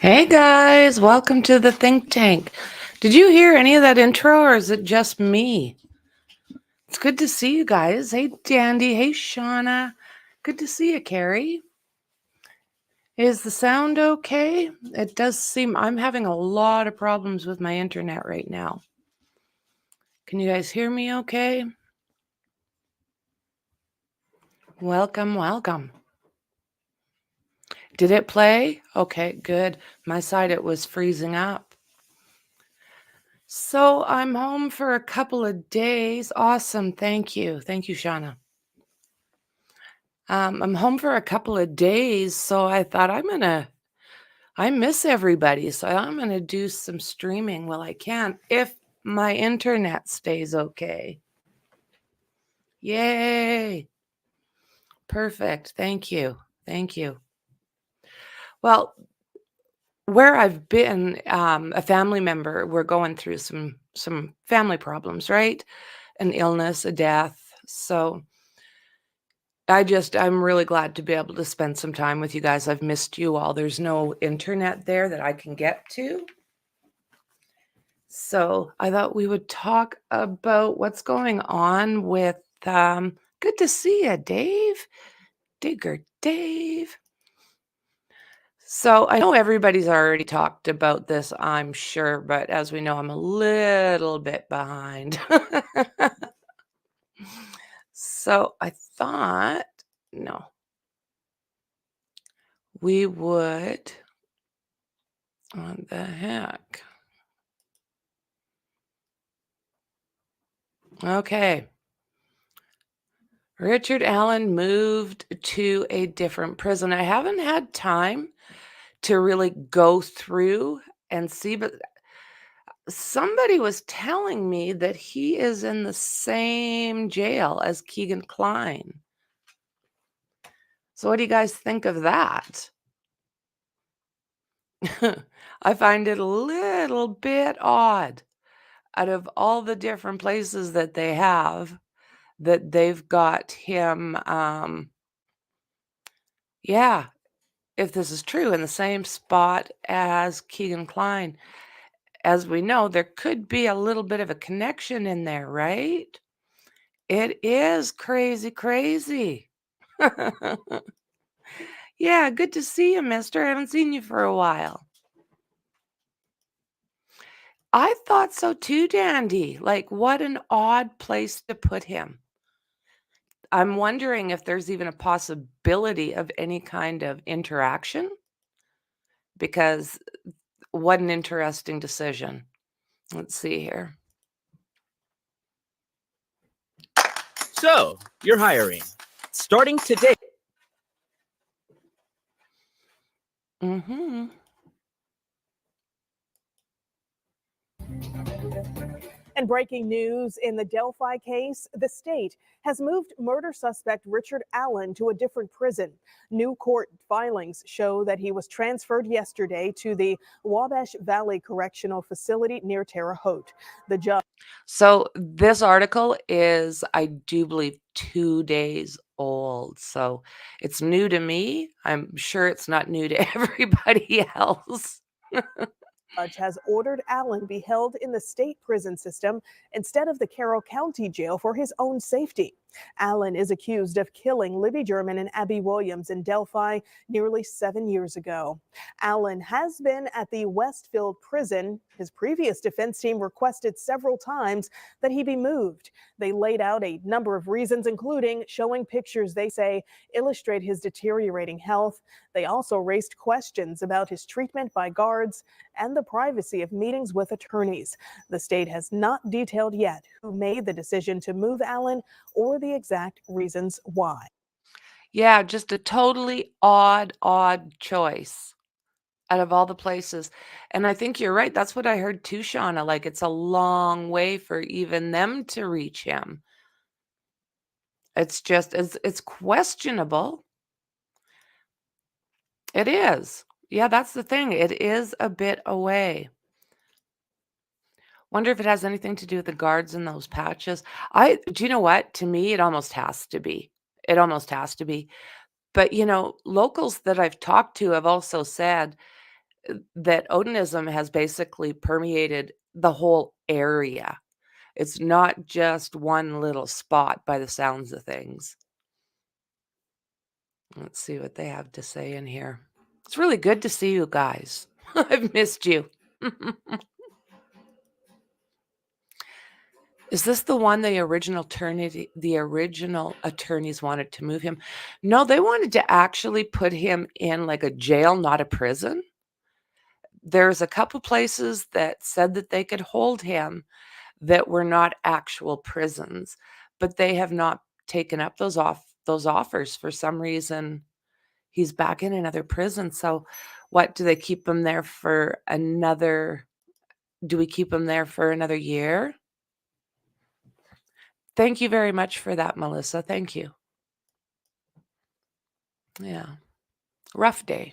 Hey guys, welcome to the think tank. Did you hear any of that intro or is it just me? It's good to see you guys. Hey Dandy, hey Shauna. Good to see you, Carrie. Is the sound okay? It does seem I'm having a lot of problems with my internet right now. Can you guys hear me okay? Welcome, welcome. Did it play? Okay, good. My side it was freezing up. So I'm home for a couple of days. Awesome. Thank you. Thank you, Shauna. I'm home for a couple of days, so I thought I miss everybody, so I'm gonna do some streaming while I can, if my internet stays okay. Yay. Perfect. Thank you. Thank you. Well, where I've been, a family member, we're going through some family problems, right? An illness, a death. So I'm really glad to be able to spend some time with you guys. I've missed you all. There's no internet there that I can get to. So I thought we would talk about what's going on with, good to see you, Dave. Digger Dave. So I know everybody's already talked about this, I'm sure, but as we know, I'm a little bit behind. So I thought, no, we would, what the heck? Okay. Richard Allen moved to a different prison. I haven't had time to really go through and see, but somebody was telling me that he is in the same jail as Kegan Kline. So what do you guys think of that? I find it a little bit odd out of all the different places that they have that they've got him, yeah, if this is true, in the same spot as Kegan Kline. As we know, there could be a little bit of a connection in there, right? It is crazy, crazy. Yeah, good to see you, mister. I haven't seen you for a while. I thought so too, Dandy. Like, what an odd place to put him. I'm wondering if there's even a possibility of any kind of interaction, because what an interesting decision. Let's see here. So, you're hiring. Starting today. Mm-hmm. And breaking news in the Delphi case, the state has moved murder suspect Richard Allen to a different prison. New court filings show that he was transferred yesterday to the Wabash Valley Correctional Facility near Terre Haute. The judge. So this article is, I do believe, 2 days old. So it's new to me. I'm sure it's not new to everybody else. Judge has ordered Allen be held in the state prison system instead of the Carroll County Jail for his own safety. Allen is accused of killing Libby German and Abby Williams in Delphi nearly 7 years ago. Allen has been at the Westfield prison. His previous defense team requested several times that he be moved. They laid out a number of reasons, including showing pictures they say illustrate his deteriorating health. They also raised questions about his treatment by guards and the privacy of meetings with attorneys. The state has not detailed yet who made the decision to move Allen or the exact reasons why. Yeah, just a totally odd choice out of all the places. And I think you're right. That's what I heard too, Shauna. Like, it's a long way for even them to reach him. It's just, it's questionable. It is. Yeah, that's the thing. It is a bit away. Wonder if it has anything to do with the guards and those patches. Do you know what? To me, it almost has to be. It almost has to be. But, locals that I've talked to have also said that Odinism has basically permeated the whole area. It's not just one little spot by the sounds of things. Let's see what they have to say in here. It's really good to see you guys. I've missed you. Is this the one the original attorneys wanted to move him? No, they wanted to actually put him in like a jail, not a prison. There's a couple places that said that they could hold him that were not actual prisons, but they have not taken up those offers for some reason. He's back in another prison. So what, do they keep him there for another? Do we keep him there for another year? Thank you very much for that, Melissa. Thank you. Yeah. Rough day.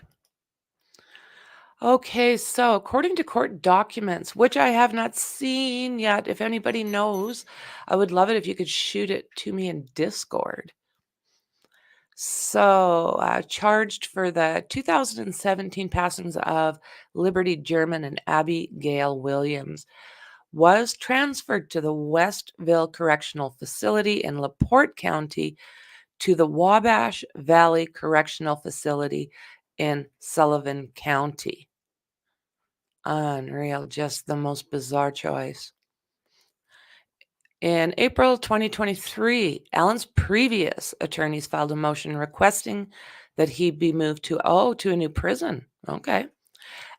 Okay, so according to court documents, which I have not seen yet, if anybody knows, I would love it if you could shoot it to me in Discord. So, charged for the 2017 passings of Liberty German and Abigail Williams, was transferred to the Westville Correctional Facility in LaPorte County to the Wabash Valley Correctional Facility in Sullivan County. Unreal, just the most bizarre choice. In April 2023, Allen's previous attorneys filed a motion requesting that he be moved to a new prison. Okay.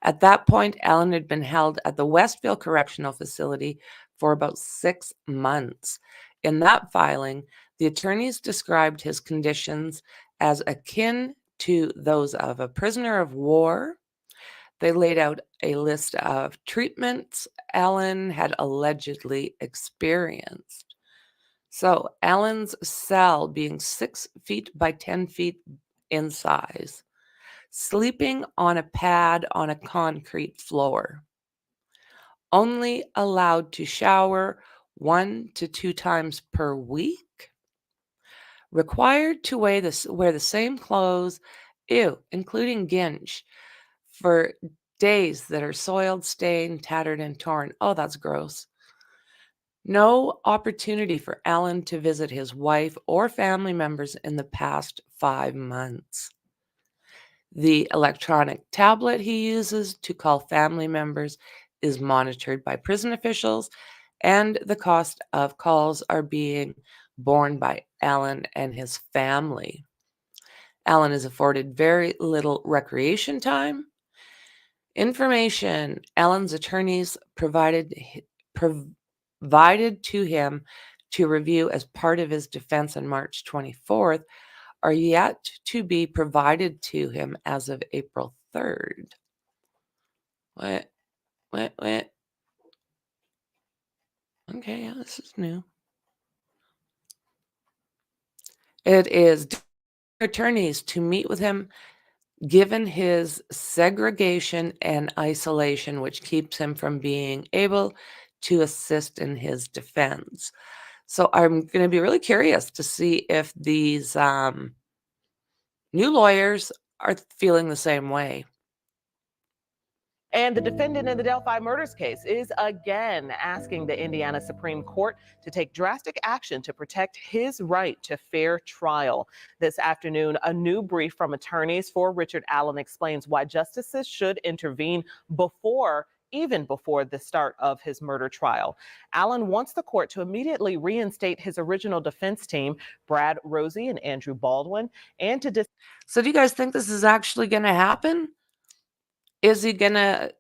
At that point, Allen had been held at the Westville Correctional Facility for about 6 months. In that filing, the attorneys described his conditions as akin to those of a prisoner of war. They laid out a list of treatments Allen had allegedly experienced. So, Allen's cell being 6 feet by 10 feet in size, sleeping on a pad on a concrete floor, only allowed to shower 1 to 2 times per week, required to wear the same clothes, including ginch, for days that are soiled, stained, tattered, and torn. Oh, that's gross. No opportunity for Allen to visit his wife or family members in the past 5 months. The electronic tablet he uses to call family members is monitored by prison officials, and the cost of calls are being borne by Allen and his family. Allen is afforded very little recreation time. Information Allen's attorneys provided to him to review as part of his defense on March 24th are yet to be provided to him as of April 3rd. What? Okay, yeah, this is new. It is attorneys to meet with him given his segregation and isolation, which keeps him from being able to assist in his defense. So I'm going to be really curious to see if these new lawyers are feeling the same way. And the defendant in the Delphi murders case is again asking the Indiana Supreme Court to take drastic action to protect his right to fair trial. This afternoon, a new brief from attorneys for Richard Allen explains why justices should intervene even before the start of his murder trial. Allen wants the court to immediately reinstate his original defense team, Brad Rosie and Andrew Baldwin, and to So do you guys think this is actually going to happen? Is he going to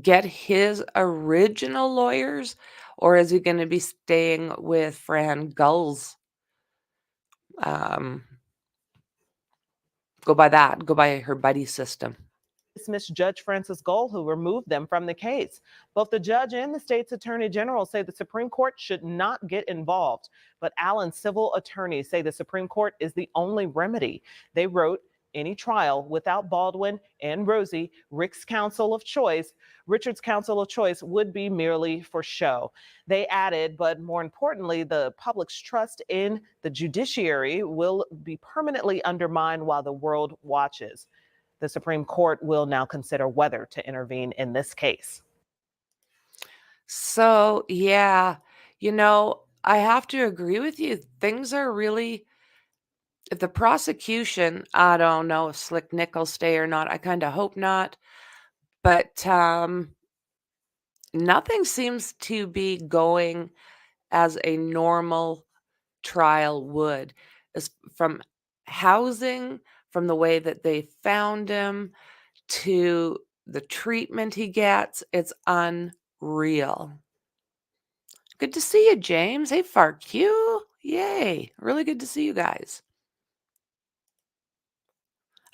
get his original lawyers, or is he going to be staying with Fran Gull's? Go by her buddy system. Dismiss Judge Francis Gull, who removed them from the case. Both the judge and the state's attorney general say the Supreme Court should not get involved, but Allen's civil attorneys say the Supreme Court is the only remedy. They wrote, any trial without Baldwin and Rosie, Richard's counsel of choice, would be merely for show. They added, but more importantly, the public's trust in the judiciary will be permanently undermined while the world watches. The Supreme Court will now consider whether to intervene in this case. So, yeah, I have to agree with you. Things are really, if the prosecution, I don't know if Slick Nick will stay or not. I kind of hope not. But nothing seems to be going as a normal trial would. From housing, from the way that they found him, to the treatment he gets, it's unreal. Good to see you, James. Hey, FARQ. Yay. Really good to see you guys.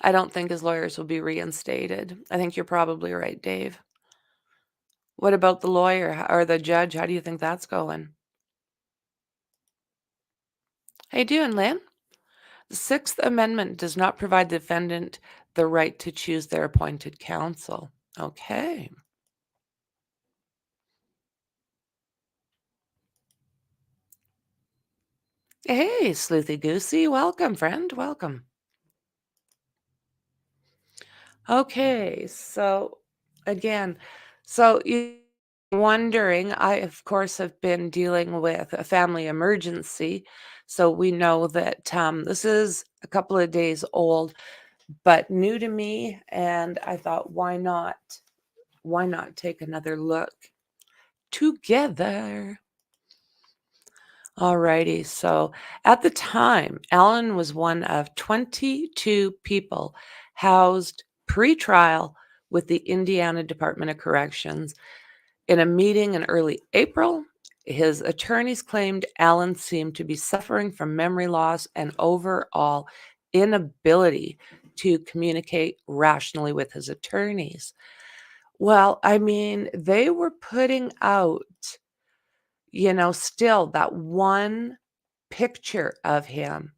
I don't think his lawyers will be reinstated. I think you're probably right, Dave. What about the lawyer or the judge? How do you think that's going? How you doing, Lynn? The Sixth Amendment does not provide the defendant the right to choose their appointed counsel. Okay. Hey, Sleuthy Goosey. Welcome, friend. Welcome. Okay, so again, you wondering, I of course have been dealing with a family emergency, so we know that this is a couple of days old, but new to me, and I thought, why not? Why not take another look together? Alrighty, so at the time, Alan was one of 22 people housed pre-trial with the Indiana Department of Corrections. In a meeting in early April, his attorneys claimed Alan seemed to be suffering from memory loss and overall inability to communicate rationally with his attorneys. Well, I mean, they were putting out, still that one picture of him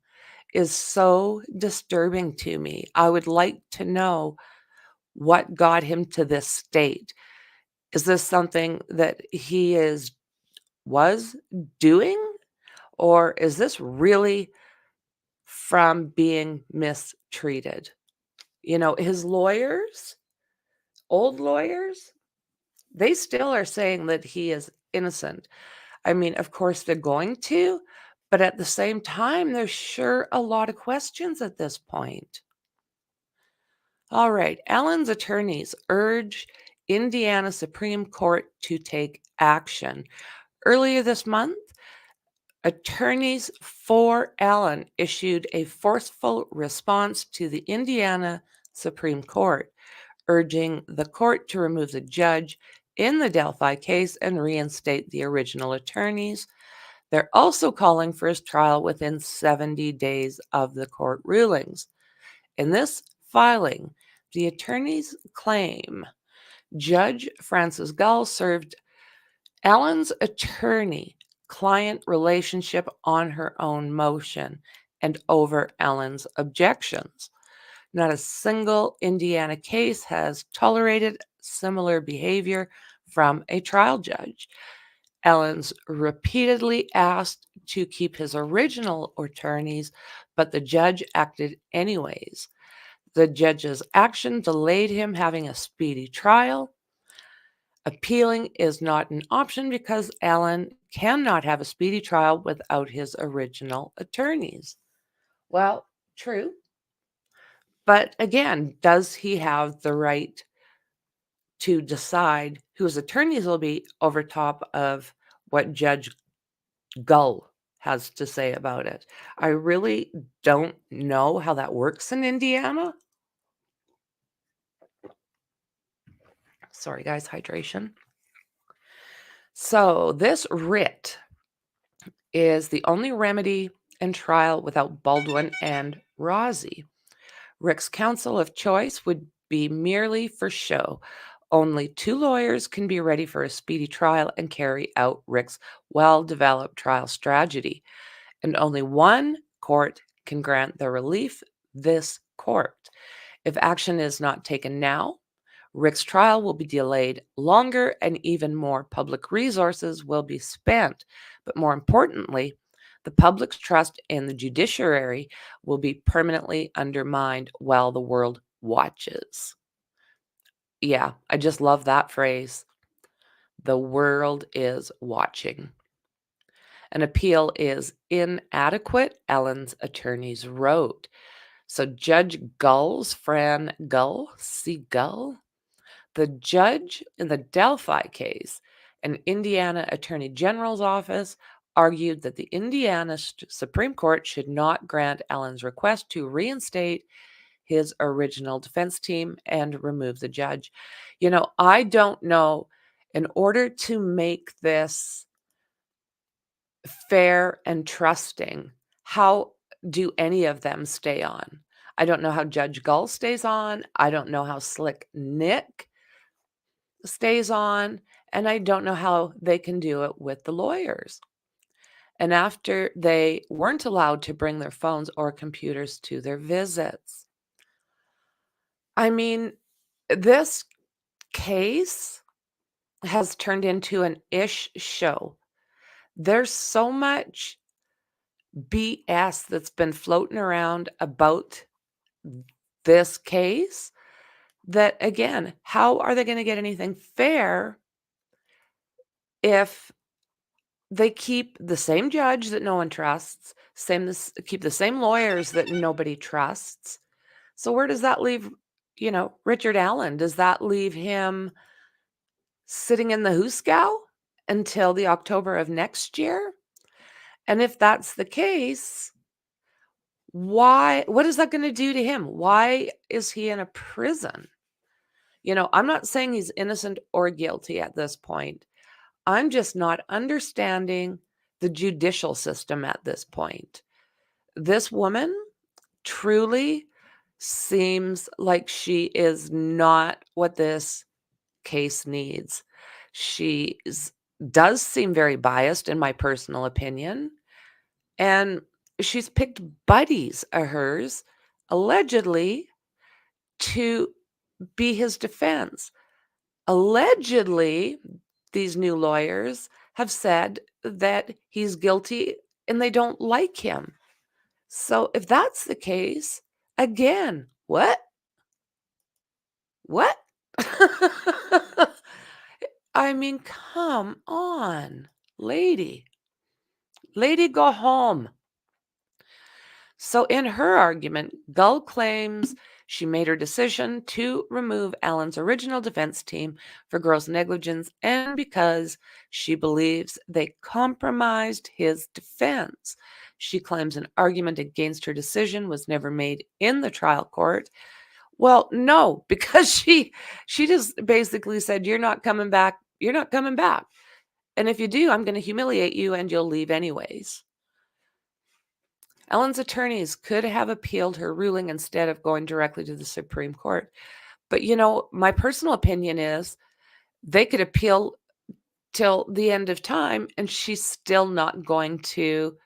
is so disturbing to me. I would like to know what got him to this state. Is this something that he was doing, or is this really from being mistreated? His lawyers, old lawyers, they still are saying that he is innocent. I mean, of course they're going to, but at the same time, there's sure a lot of questions at this point. All right, Alan's attorneys urge Indiana Supreme Court to take action. Earlier this month, attorneys for Alan issued a forceful response to the Indiana Supreme Court, urging the court to remove the judge in the Delphi case and reinstate the original attorneys. They're also calling for his trial within 70 days of the court rulings. In this filing, the attorneys claim Judge Frances Gull served Alan's attorney-client relationship on her own motion and over Alan's objections. Not a single Indiana case has tolerated similar behavior from a trial judge. Alan's repeatedly asked to keep his original attorneys, but the judge acted anyways. The judge's action delayed him having a speedy trial. Appealing is not an option because Alan cannot have a speedy trial without his original attorneys. Well, true. But again, does he have the right to decide whose attorneys will be over top of what Judge Gull has to say about it? I really don't know how that works in Indiana. Sorry, guys, hydration. So this writ is the only remedy in trial without Baldwin and Rozzi. Rick's counsel of choice would be merely for show. Only 2 lawyers can be ready for a speedy trial and carry out Rick's well-developed trial strategy, and only one court can grant the relief, this court. If action is not taken now, Rick's trial will be delayed longer and even more public resources will be spent. But more importantly, the public's trust in the judiciary will be permanently undermined while the world watches. Yeah, I just love that phrase. The world is watching. An appeal is inadequate, Ellen's attorneys wrote. So Judge Gull's, Fran Gull, C. Gull, the judge in the Delphi case, an Indiana Attorney General's office, argued that the Indiana Supreme Court should not grant Ellen's request to reinstate his original defense team and remove the judge. You know, I don't know, in order to make this fair and trusting, how do any of them stay on? I don't know how Judge Gull stays on. I don't know how Slick Nick stays on. And I don't know how they can do it with the lawyers. And after they weren't allowed to bring their phones or computers to their visits. I mean, this case has turned into an ish show. There's so much BS that's been floating around about this case that, again, how are they going to get anything fair if they keep the same judge that no one trusts, keep the same lawyers that nobody trusts? So where does that leave, Richard Allen? Does that leave him sitting in the hoosegow until the October of next year? And if that's the case, what is that going to do to him? Why is he in a prison? I'm not saying he's innocent or guilty at this point. I'm just not understanding the judicial system at this point. This woman truly seems like she is not what this case needs. She does seem very biased, in my personal opinion. And she's picked buddies of hers, allegedly, to be his defense. Allegedly, these new lawyers have said that he's guilty and they don't like him. So if that's the case, again, what? What? I mean, come on, lady. Lady, go home. So in her argument, Gull claims she made her decision to remove Allen's original defense team for gross negligence and because she believes they compromised his defense. She claims an argument against her decision was never made in the trial court. Well, no, because she just basically said, you're not coming back. You're not coming back. And if you do, I'm going to humiliate you and you'll leave anyways. Ellen's attorneys could have appealed her ruling instead of going directly to the Supreme Court. But, my personal opinion is they could appeal till the end of time and she's still not going to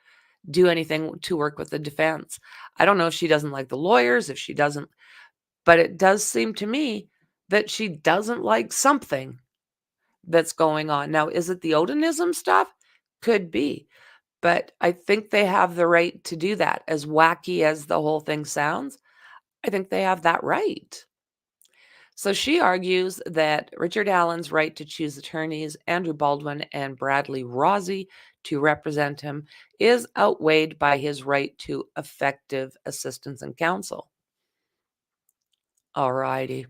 do anything to work with the defense. I don't know if she doesn't like the lawyers, if she doesn't, but it does seem to me that she doesn't like something that's going on. Now, is it the Odinism stuff? Could be. But I think they have the right to do that. As wacky as the whole thing sounds, I think they have that right. So she argues that Richard Allen's right to choose attorneys, Andrew Baldwin and Bradley Rossi, to represent him is outweighed by his right to effective assistance and counsel. All righty.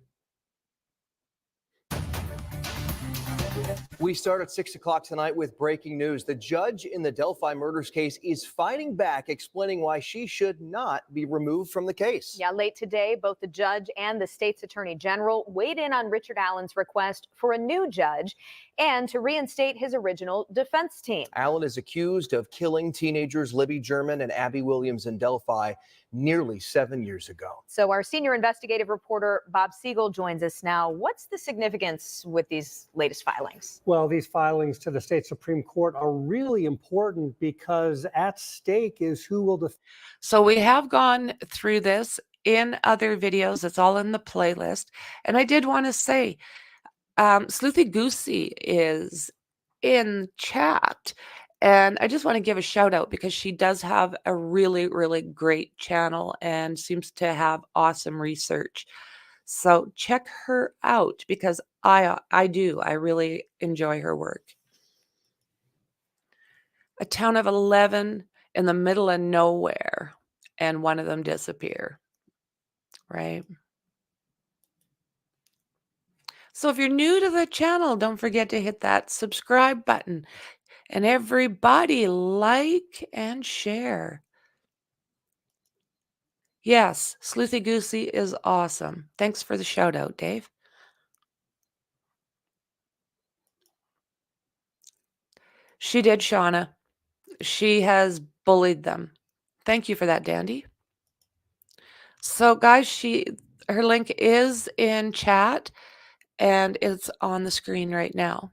We start at 6 o'clock tonight with breaking news. The judge in the Delphi murders case is fighting back, explaining why she should not be removed from the case. Yeah, late today, both the judge and the state's attorney general weighed in on Richard Allen's request for a new judge and to reinstate his original defense team. Allen is accused of killing teenagers Libby German and Abby Williams in Delphi nearly 7 years ago. So our senior investigative reporter Bob Siegel joins us now. What's the significance with these latest filings? Well, these filings to the state Supreme Court are really important because at stake is who will defend. So we have gone through this in other videos. It's all in the playlist. And I did want to say, Sleuthy Goosey is in chat. And I just want to give a shout out because she does have a really, really great channel and seems to have awesome research. So check her out because I really enjoy her work. A town of 11 in the middle of nowhere, and one of them disappear, right? So if you're new to the channel, don't forget to hit that subscribe button. And everybody like and share. Yes, Sleuthy Goosey is awesome. Thanks for the shout out, Dave. She did, Shauna. She has bullied them. Thank you for that, Dandy. So guys, her link is in chat and it's on the screen right now.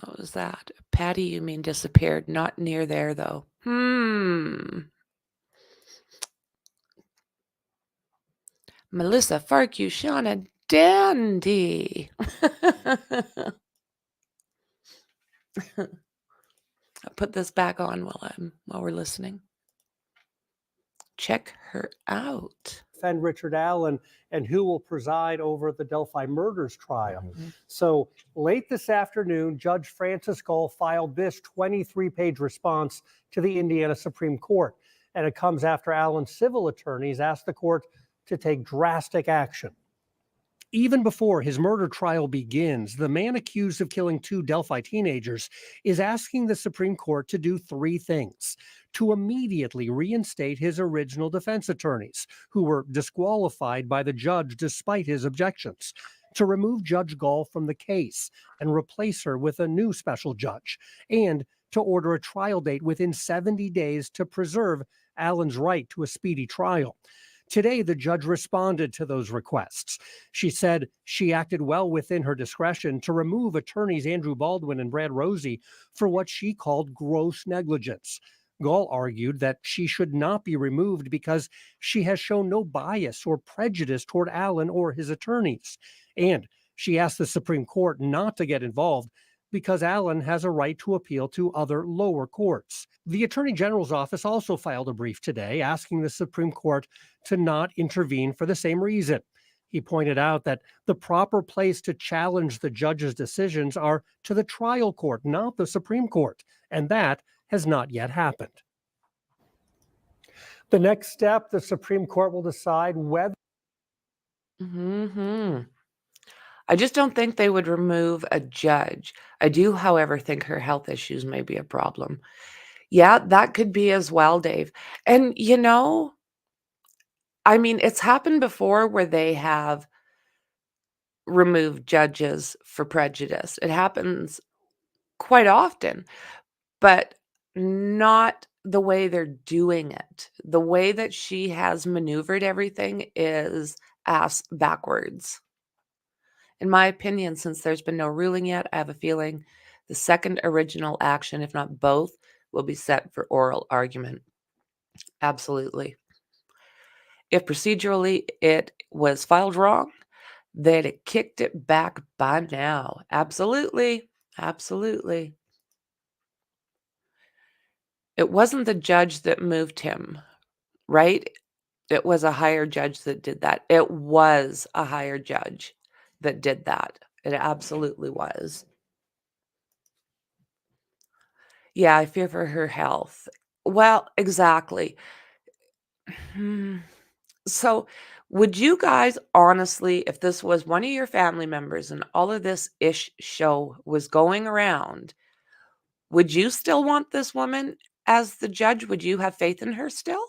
What was that? Patty, you mean disappeared? Not near there, though. Melissa, Farku, Shauna, Dandy. I'll put this back on while we're listening. Check her out. Defend Richard Allen and who will preside over the Delphi murders trial. So late this afternoon, Judge Francis Gall filed this 23-page response to the Indiana Supreme Court. And it comes after Allen's civil attorneys asked the court to take drastic action. Even before his murder trial begins, the man accused of killing 2 Delphi teenagers is asking the Supreme Court to do 3 things: to immediately reinstate his original defense attorneys, who were disqualified by the judge despite his objections, to remove Judge Gall from the case and replace her with a new special judge, and to order a trial date within 70 days to preserve Allen's right to a speedy trial. Today, the judge responded to those requests. She said she acted well within her discretion to remove attorneys Andrew Baldwin and Brad Rosie for what she called gross negligence. Gall argued that she should not be removed because she has shown no bias or prejudice toward Allen or his attorneys. And she asked the Supreme Court not to get involved because Allen has a right to appeal to other lower courts. The Attorney General's office also filed a brief today asking the Supreme Court to not intervene for the same reason. He pointed out that the proper place to challenge the judge's decisions are to the trial court, not the Supreme Court, and that has not yet happened. The next step, the Supreme Court will decide whether I just don't think they would remove a judge. I do, however, think her health issues may be a problem. Yeah, that could be as well, Dave. And, I mean, it's happened before where they have removed judges for prejudice. It happens quite often, but not the way they're doing it. The way that she has maneuvered everything is ass backwards. In my opinion, since there's been no ruling yet, I have a feeling the second original action, if not both, will be set for oral argument. Absolutely. If procedurally it was filed wrong, they'd have kicked it back by now. Absolutely. Absolutely. It wasn't the judge that moved him, right? It was a higher judge that did that. It was a higher judge that did that. It absolutely was. Yeah, I fear for her health. Well, exactly. So, would you guys honestly, if this was one of your family members and all of this ish show was going around, would you still want this woman as the judge? Would you have faith in her still?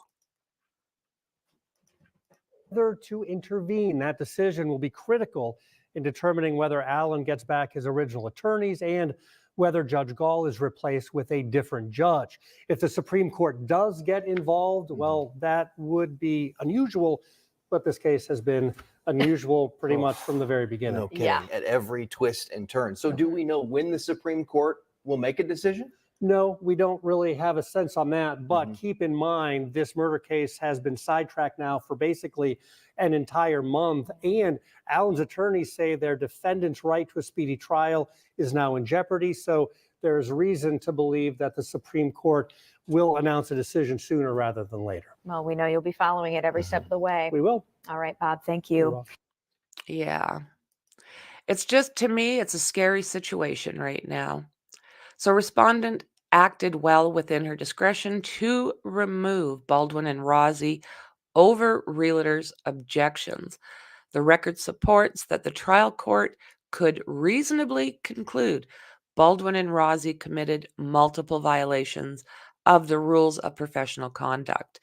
to intervene. That decision will be critical in determining whether Allen gets back his original attorneys and whether Judge Gall is replaced with a different judge. If the Supreme Court does get involved, well, that would be unusual, but this case has been unusual pretty much from the very beginning. No kidding, at every twist and turn. So do we know when the Supreme Court will make a decision? No, we don't really have a sense on that, but keep in mind, this murder case has been sidetracked now for basically an entire month, and Allen's attorneys say their defendant's right to a speedy trial is now in jeopardy, so there's reason to believe that the Supreme Court will announce a decision sooner rather than later. Well, we know you'll be following it every step of the way. We will. All right, Bob, thank You're you. welcome. Yeah. It's just, to me, it's a scary situation right now. So respondent acted well within her discretion to remove Baldwin and Rozzi over realtors' objections. The record supports that the trial court could reasonably conclude Baldwin and Rozzi committed multiple violations of the rules of professional conduct,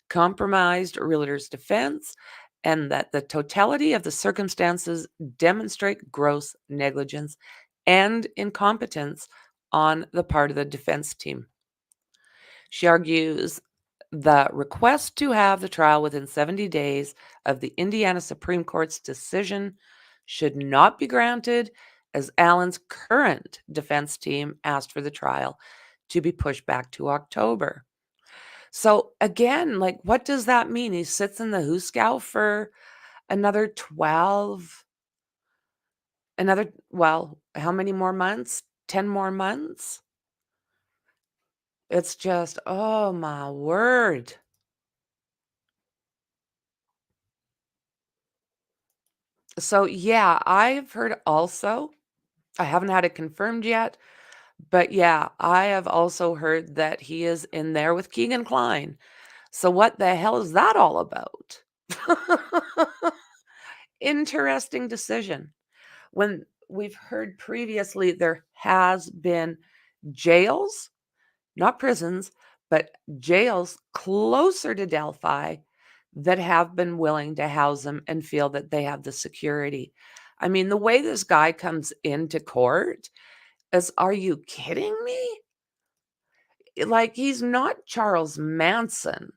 compromised realtors' defense, and that the totality of the circumstances demonstrate gross negligence and incompetence on the part of the defense team. She argues the request to have the trial within 70 days of the Indiana Supreme Court's decision should not be granted, as Allen's current defense team asked for the trial to be pushed back to October. So again, like, what does that mean? He sits in the Hooskow for another 12, how many more months? 10 more months? It's just, oh my word. So yeah, I've heard also, I haven't had it confirmed yet, but yeah, I have also heard that he is in there with Kegan Kline. So what the hell is that all about? Interesting decision. When we've heard previously, there has been jails, not prisons, but jails closer to Delphi that have been willing to house them and feel that they have the security. I mean, the way this guy comes into court is, are you kidding me? Like, he's not Charles Manson.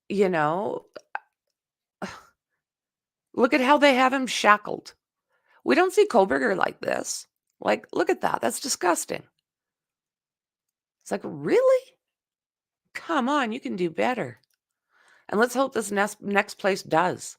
You know, look at how they have him shackled. We don't see Koberger like this. Like, look at that. That's disgusting. It's like, really? Come on, you can do better. And let's hope this next place does.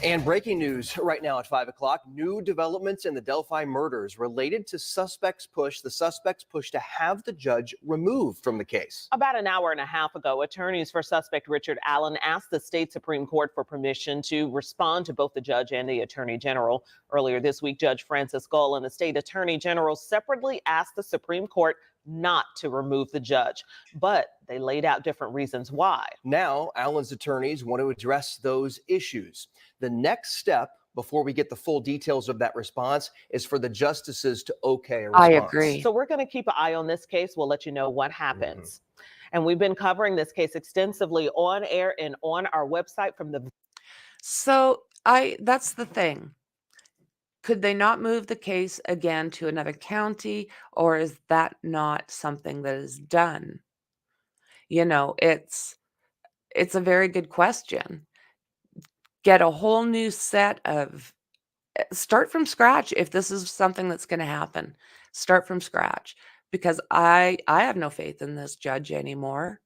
And breaking news right now at 5 o'clock, new developments in the Delphi murders related to the suspect's push to have the judge removed from the case. About an hour and a half ago, attorneys for suspect Richard Allen asked the state Supreme Court for permission to respond to both the judge and the attorney general. Earlier this week, Judge Francis Gull and the state attorney general separately asked the Supreme Court not to remove the judge, but they laid out different reasons why. Now, Allen's attorneys want to address those issues. The next step, before we get the full details of that response, is for the justices to okay a response. I agree. So we're going to keep an eye on this case. We'll let you know what happens. And we've been covering this case extensively on air and on our website from the... So that's the thing. Could they not move the case again to another county, or is that not something that is done? You know, it's a very good question. Get a whole new set of, start from scratch if this is something that's going to happen. Start from scratch, because I have no faith in this judge anymore.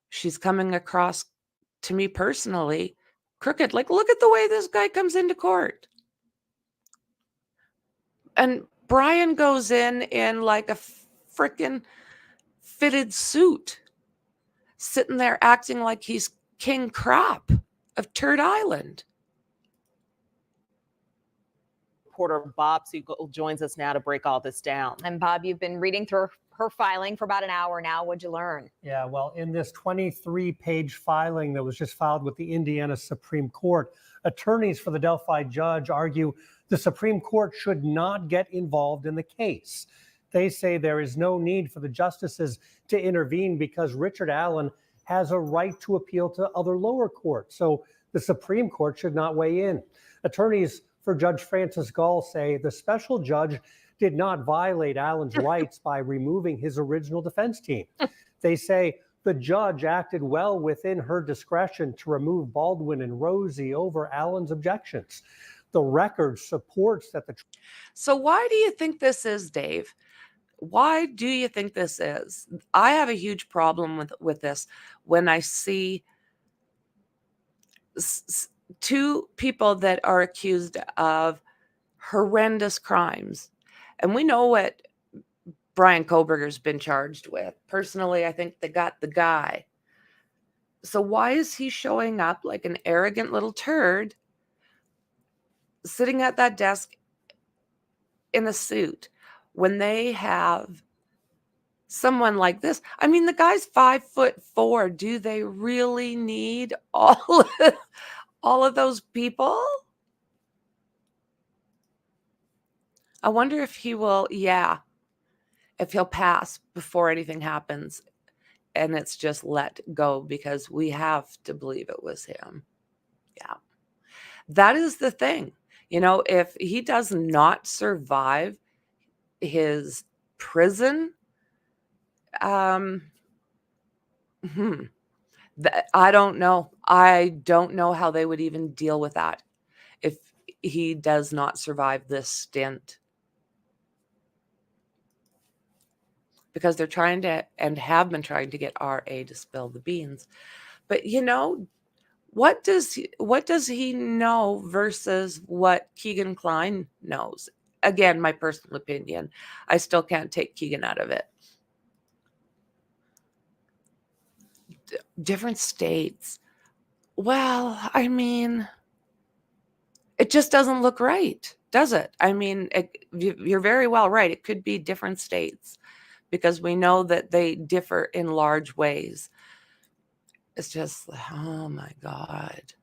She's coming across to me personally crooked. Like, look at the way this guy comes into court. And Brian goes in like a freaking fitted suit, sitting there acting like he's King Crop of Turd Island. Reporter Bob Siegel joins us now to break all this down. And Bob, you've been reading through her filing for about an hour now. What'd you learn? Yeah, well, in this 23-page filing that was just filed with the Indiana Supreme Court, attorneys for the Delphi judge argue the Supreme Court should not get involved in the case. They say there is no need for the justices to intervene because Richard Allen has a right to appeal to other lower courts. So the Supreme Court should not weigh in. Attorneys for Judge Francis Gull say the special judge did not violate Allen's rights by removing his original defense team. They say the judge acted well within her discretion to remove Baldwin and Rozzi over Allen's objections. The record supports that the... So why do you think this is, Dave? Why do you think this is? I have a huge problem with this when I see two people that are accused of horrendous crimes. And we know what Brian Kohberger's been charged with. Personally, I think they got the guy. So why is he showing up like an arrogant little turd sitting at that desk in a suit when they have someone like this? I mean, the guy's 5'4". Do they really need all of those people? I wonder if he will, if he'll pass before anything happens and it's just let go, because we have to believe it was him. Yeah. That is the thing. You know, if he does not survive his prison, I don't know. I don't know how they would even deal with that if he does not survive this stint. Because they're trying to, and have been trying to get RA to spill the beans. But, you know, what does he know versus what Kegan Kline knows? Again, my personal opinion. I still can't take Kegan out of it. Different states. Well, I mean, it just doesn't look right, does it? I mean, you're very well right. It could be different states, because we know that they differ in large ways. It's just, oh my God.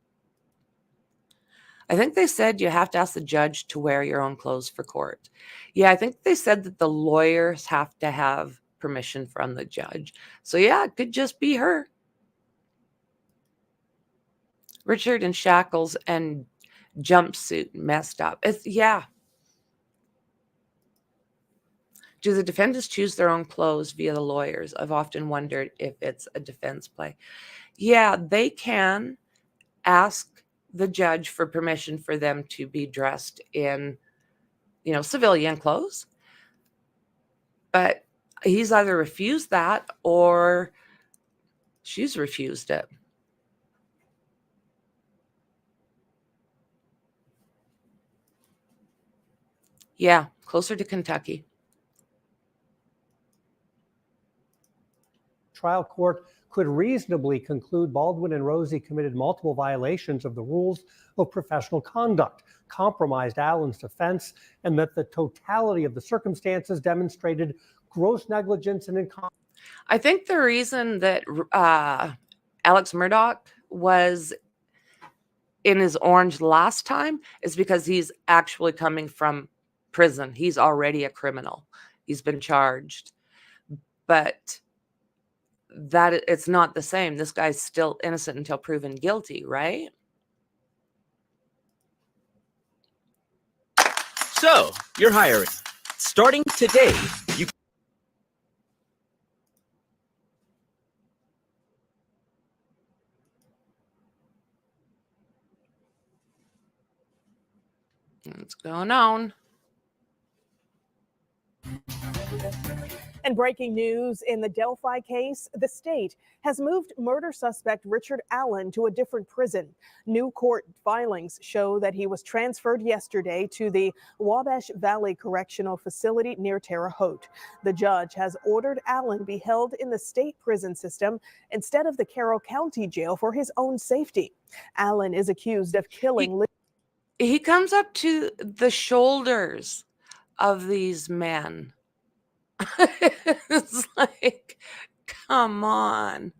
I think they said you have to ask the judge to wear your own clothes for court. Yeah, I think they said that the lawyers have to have permission from the judge. So yeah, it could just be her. Richard in shackles and jumpsuit messed up. Yeah. Do the defendants choose their own clothes via the lawyers? I've often wondered if it's a defense play. Yeah, they can ask the judge for permission for them to be dressed in, civilian clothes. But he's either refused that or she's refused it. Yeah, closer to Kentucky. Trial court could reasonably conclude Baldwin and Rosie committed multiple violations of the rules of professional conduct, compromised Allen's defense, and that the totality of the circumstances demonstrated gross negligence and incompetence. I think the reason that Alex Murdaugh was in his orange last time is because he's actually coming from prison. He's already a criminal. He's been charged. But that it's not the same. This guy's still innocent until proven guilty, right? So, you're hiring. Starting today, you What's going on? And breaking news in the Delphi case, the state has moved murder suspect Richard Allen to a different prison. New court filings show that he was transferred yesterday to the Wabash Valley Correctional Facility near Terre Haute. The judge has ordered Allen be held in the state prison system instead of the Carroll County Jail for his own safety. Allen is accused of killing. He comes up to the shoulders of these men. It's like, come on.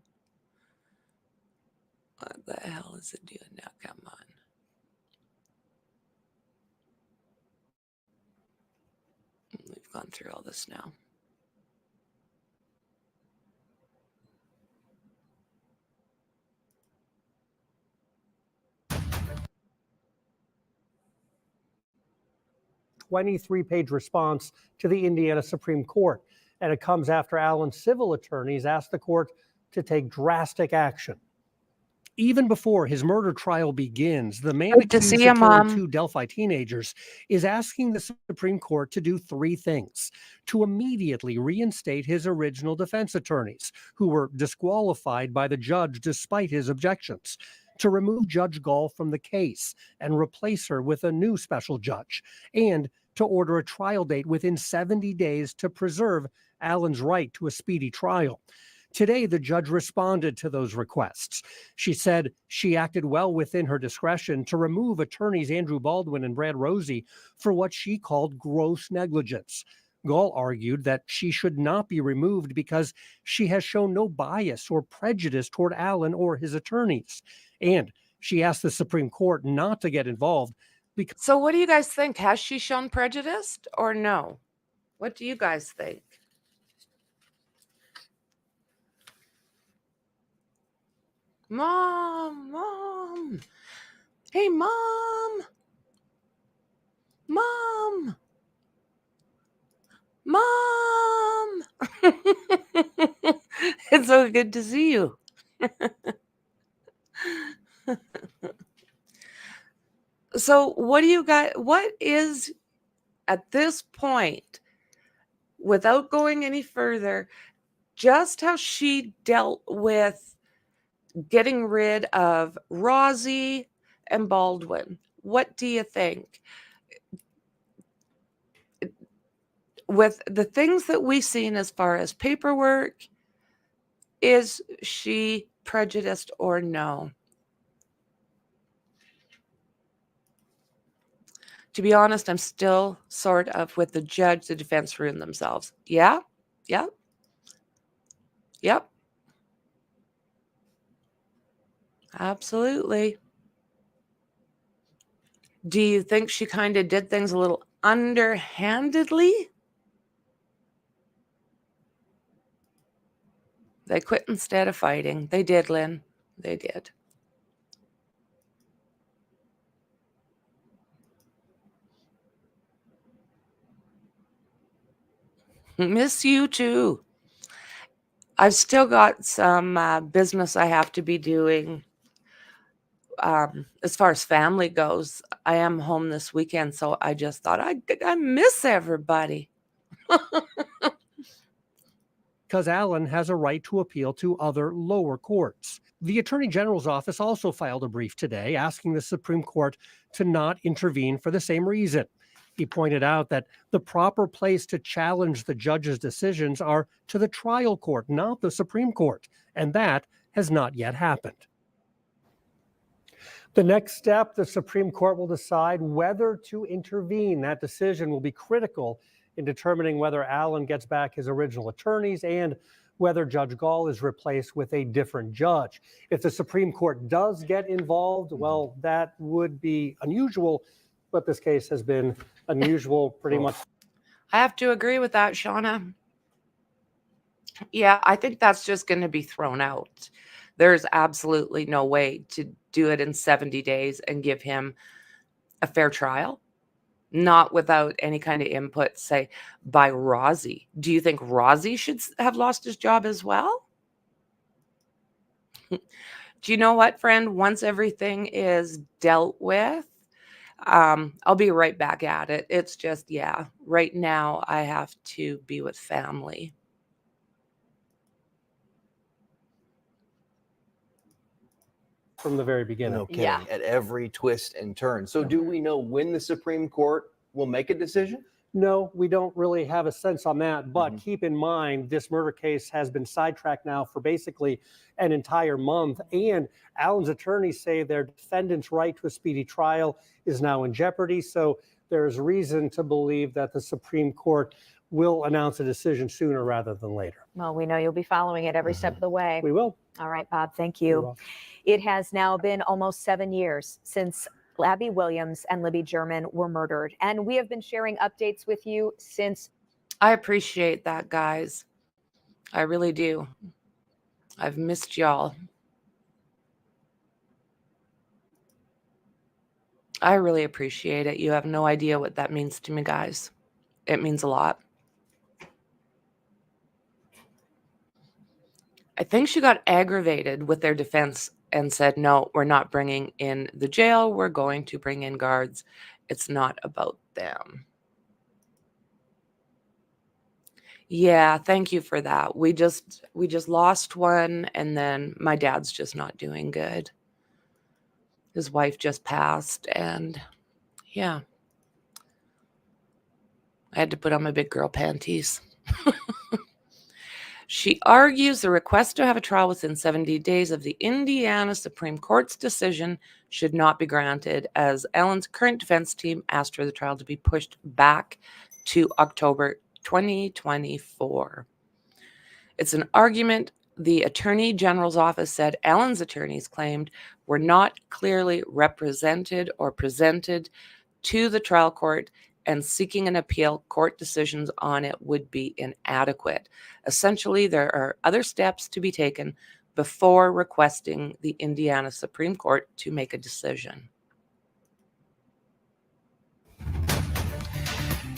What the hell is it doing now? Come on. We've gone through all this now. A 23-page response to the Indiana Supreme Court. And it comes after Allen's civil attorneys asked the court to take drastic action. Even before his murder trial begins, the man accused of killing two Delphi teenagers is asking the Supreme Court to do three things: to immediately reinstate his original defense attorneys, who were disqualified by the judge despite his objections, to remove Judge Gall from the case and replace her with a new special judge, and to order a trial date within 70 days to preserve Allen's right to a speedy trial. Today, the judge responded to those requests. She said she acted well within her discretion to remove attorneys Andrew Baldwin and Brad Rosie for what she called gross negligence. Gall argued that she should not be removed because she has shown no bias or prejudice toward Allen or his attorneys. And she asked the Supreme Court not to get involved because So what do you guys think? Has she shown prejudice or no? What do you guys think? Mom. Hey, Mom. It's so good to see you. So what do you guys, what is at this point, without going any further, just how she dealt with getting rid of Rosie and Baldwin? What do you think? With the things that we've seen as far as paperwork, is she prejudiced or no? To be honest, I'm still sort of with the judge, the defense ruined themselves. Yeah? Yep. Yep. Absolutely. Do you think she kind of did things a little underhandedly? They quit instead of fighting. They did, Lynn. They did. Miss you too. I've still got some business I have to be doing. As far as family goes, I am home this weekend, so I just thought I miss everybody. because Allen has a right to appeal to other lower courts. The Attorney General's office also filed a brief today asking the Supreme Court to not intervene for the same reason. He pointed out that the proper place to challenge the judge's decisions are to the trial court, not the Supreme Court, and that has not yet happened. The next step, the Supreme Court will decide whether to intervene. That decision will be critical in determining whether Allen gets back his original attorneys and whether Judge Gall is replaced with a different judge. If the Supreme Court does get involved, well, that would be unusual, but this case has been unusual pretty much. I have to agree with that, Shauna. Yeah, I think that's just going to be thrown out. There's absolutely no way to do it in 70 days and give him a fair trial, not without any kind of input, say, by Rosie. Do you think Rosie should have lost his job as well? Do you know what, friend? Once everything is dealt with, I'll be right back at it. It's just, yeah, right now I have to be with family. From the very beginning. No kidding. Yeah. At every twist and turn. So do we know when the Supreme Court will make a decision? No, we don't really have a sense on that, but keep in mind this murder case has been sidetracked now for basically an entire month, and Allen's attorneys say their defendant's right to a speedy trial is now in jeopardy, so there's reason to believe that the Supreme Court will announce a decision sooner rather than later. Well, we know you'll be following it every step of the way. We will. All right, Bob, thank You're you. welcome. It has now been almost 7 years since Abby Williams and Libby German were murdered, and we have been sharing updates with you since. I appreciate that, guys. I really do. I've missed y'all. I really appreciate it. You have no idea what that means to me, guys. It means a lot. I think she got aggravated with their defense and said, no, we're not bringing in the jail. We're going to bring in guards. It's not about them. Yeah, thank you for that. We just lost one, and then my dad's just not doing good. His wife just passed, and yeah, I had to put on my big girl panties. She argues the request to have a trial within 70 days of the Indiana Supreme Court's decision should not be granted, as Allen's current defense team asked for the trial to be pushed back to October 2024. It's an argument the Attorney General's office said Allen's attorneys claimed were not clearly represented or presented to the trial court, and seeking an appeal court decisions on it would be inadequate. Essentially, there are other steps to be taken before requesting the Indiana Supreme Court to make a decision.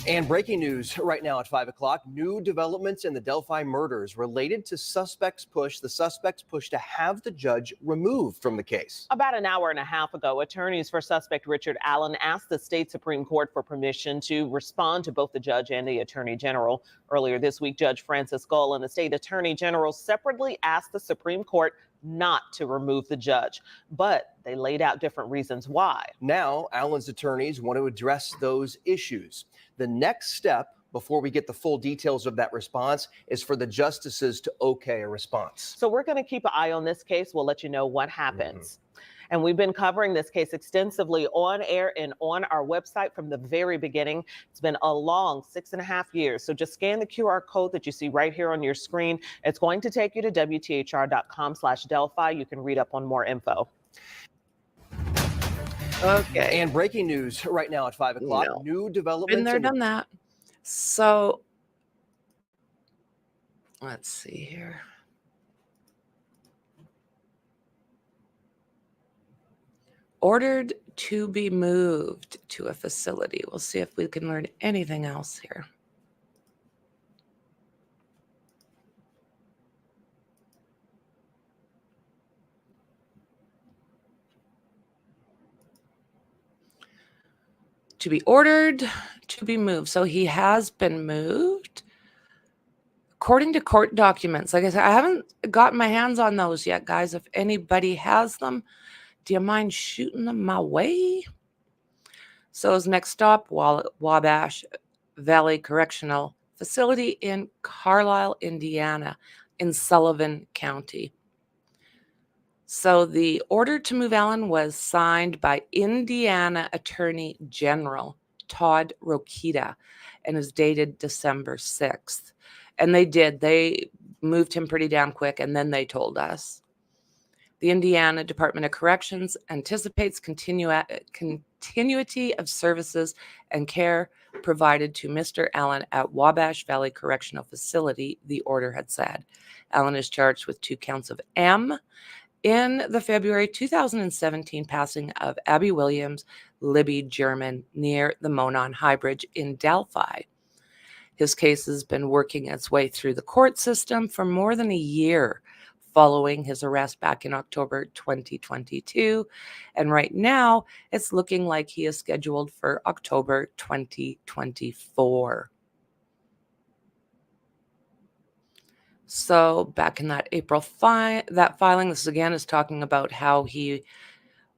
And breaking news right now at 5 o'clock, new developments in the Delphi murders related to the suspect's push to have the judge removed from the case. About an hour and a half ago, attorneys for suspect Richard Allen asked the state Supreme Court for permission to respond to both the judge and the attorney general. Earlier this week, Judge Francis Gull and the state attorney general separately asked the Supreme Court not to remove the judge, but they laid out different reasons why. Now, Allen's attorneys want to address those issues. The next step, before we get the full details of that response, is for the justices to okay a response. So we're going to keep an eye on this case. We'll let you know what happens. And we've been covering this case extensively on air and on our website from the very beginning. It's been a long 6.5 years. So just scan the QR code that you see right here on your screen. It's going to take you to WTHR.com/Delphi. You can read up on more info. Okay. And breaking news right now at 5 o'clock, No. new developments. Been there, done that. So let's see here. Ordered to be moved to a facility. We'll see if we can learn anything else here. To be ordered to be moved. So he has been moved. According to court documents, like I said, I haven't gotten my hands on those yet, guys. If anybody has them, do you mind shooting them my way? So his next stop, Wabash Valley Correctional Facility in Carlisle, Indiana, in Sullivan County. So the order to move Allen was signed by Indiana Attorney General Todd Rokita and is dated December 6th. And they moved him pretty damn quick, and then they told us. The Indiana Department of Corrections anticipates continuity of services and care provided to Mr. Allen at Wabash Valley Correctional Facility, the order had said. Allen is charged with 2 counts of M in the February 2017 passing of Abby Williams, Libby German, near the Monon High Bridge in Delphi. His case has been working its way through the court system for more than a year following his arrest back in October 2022. And right now, it's looking like he is scheduled for October 2024. So back in that April that filing, this again is talking about how he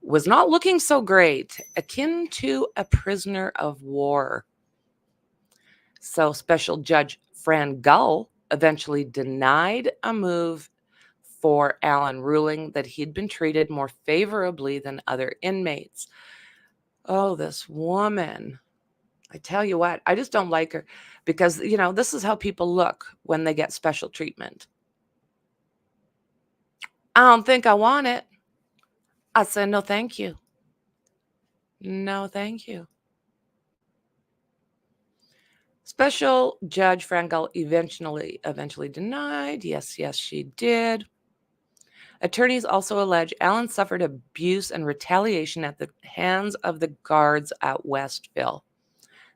was not looking so great, akin to a prisoner of war. So Special Judge Fran Gull eventually denied a move for Allen, ruling that he'd been treated more favorably than other inmates. Oh, this woman. I tell you what, I just don't like her because, you know, this is how people look when they get special treatment. I don't think I want it. I said, no, thank you. No, thank you. Special Judge Franky eventually denied. Yes, she did. Attorneys also allege Allen suffered abuse and retaliation at the hands of the guards at Westville.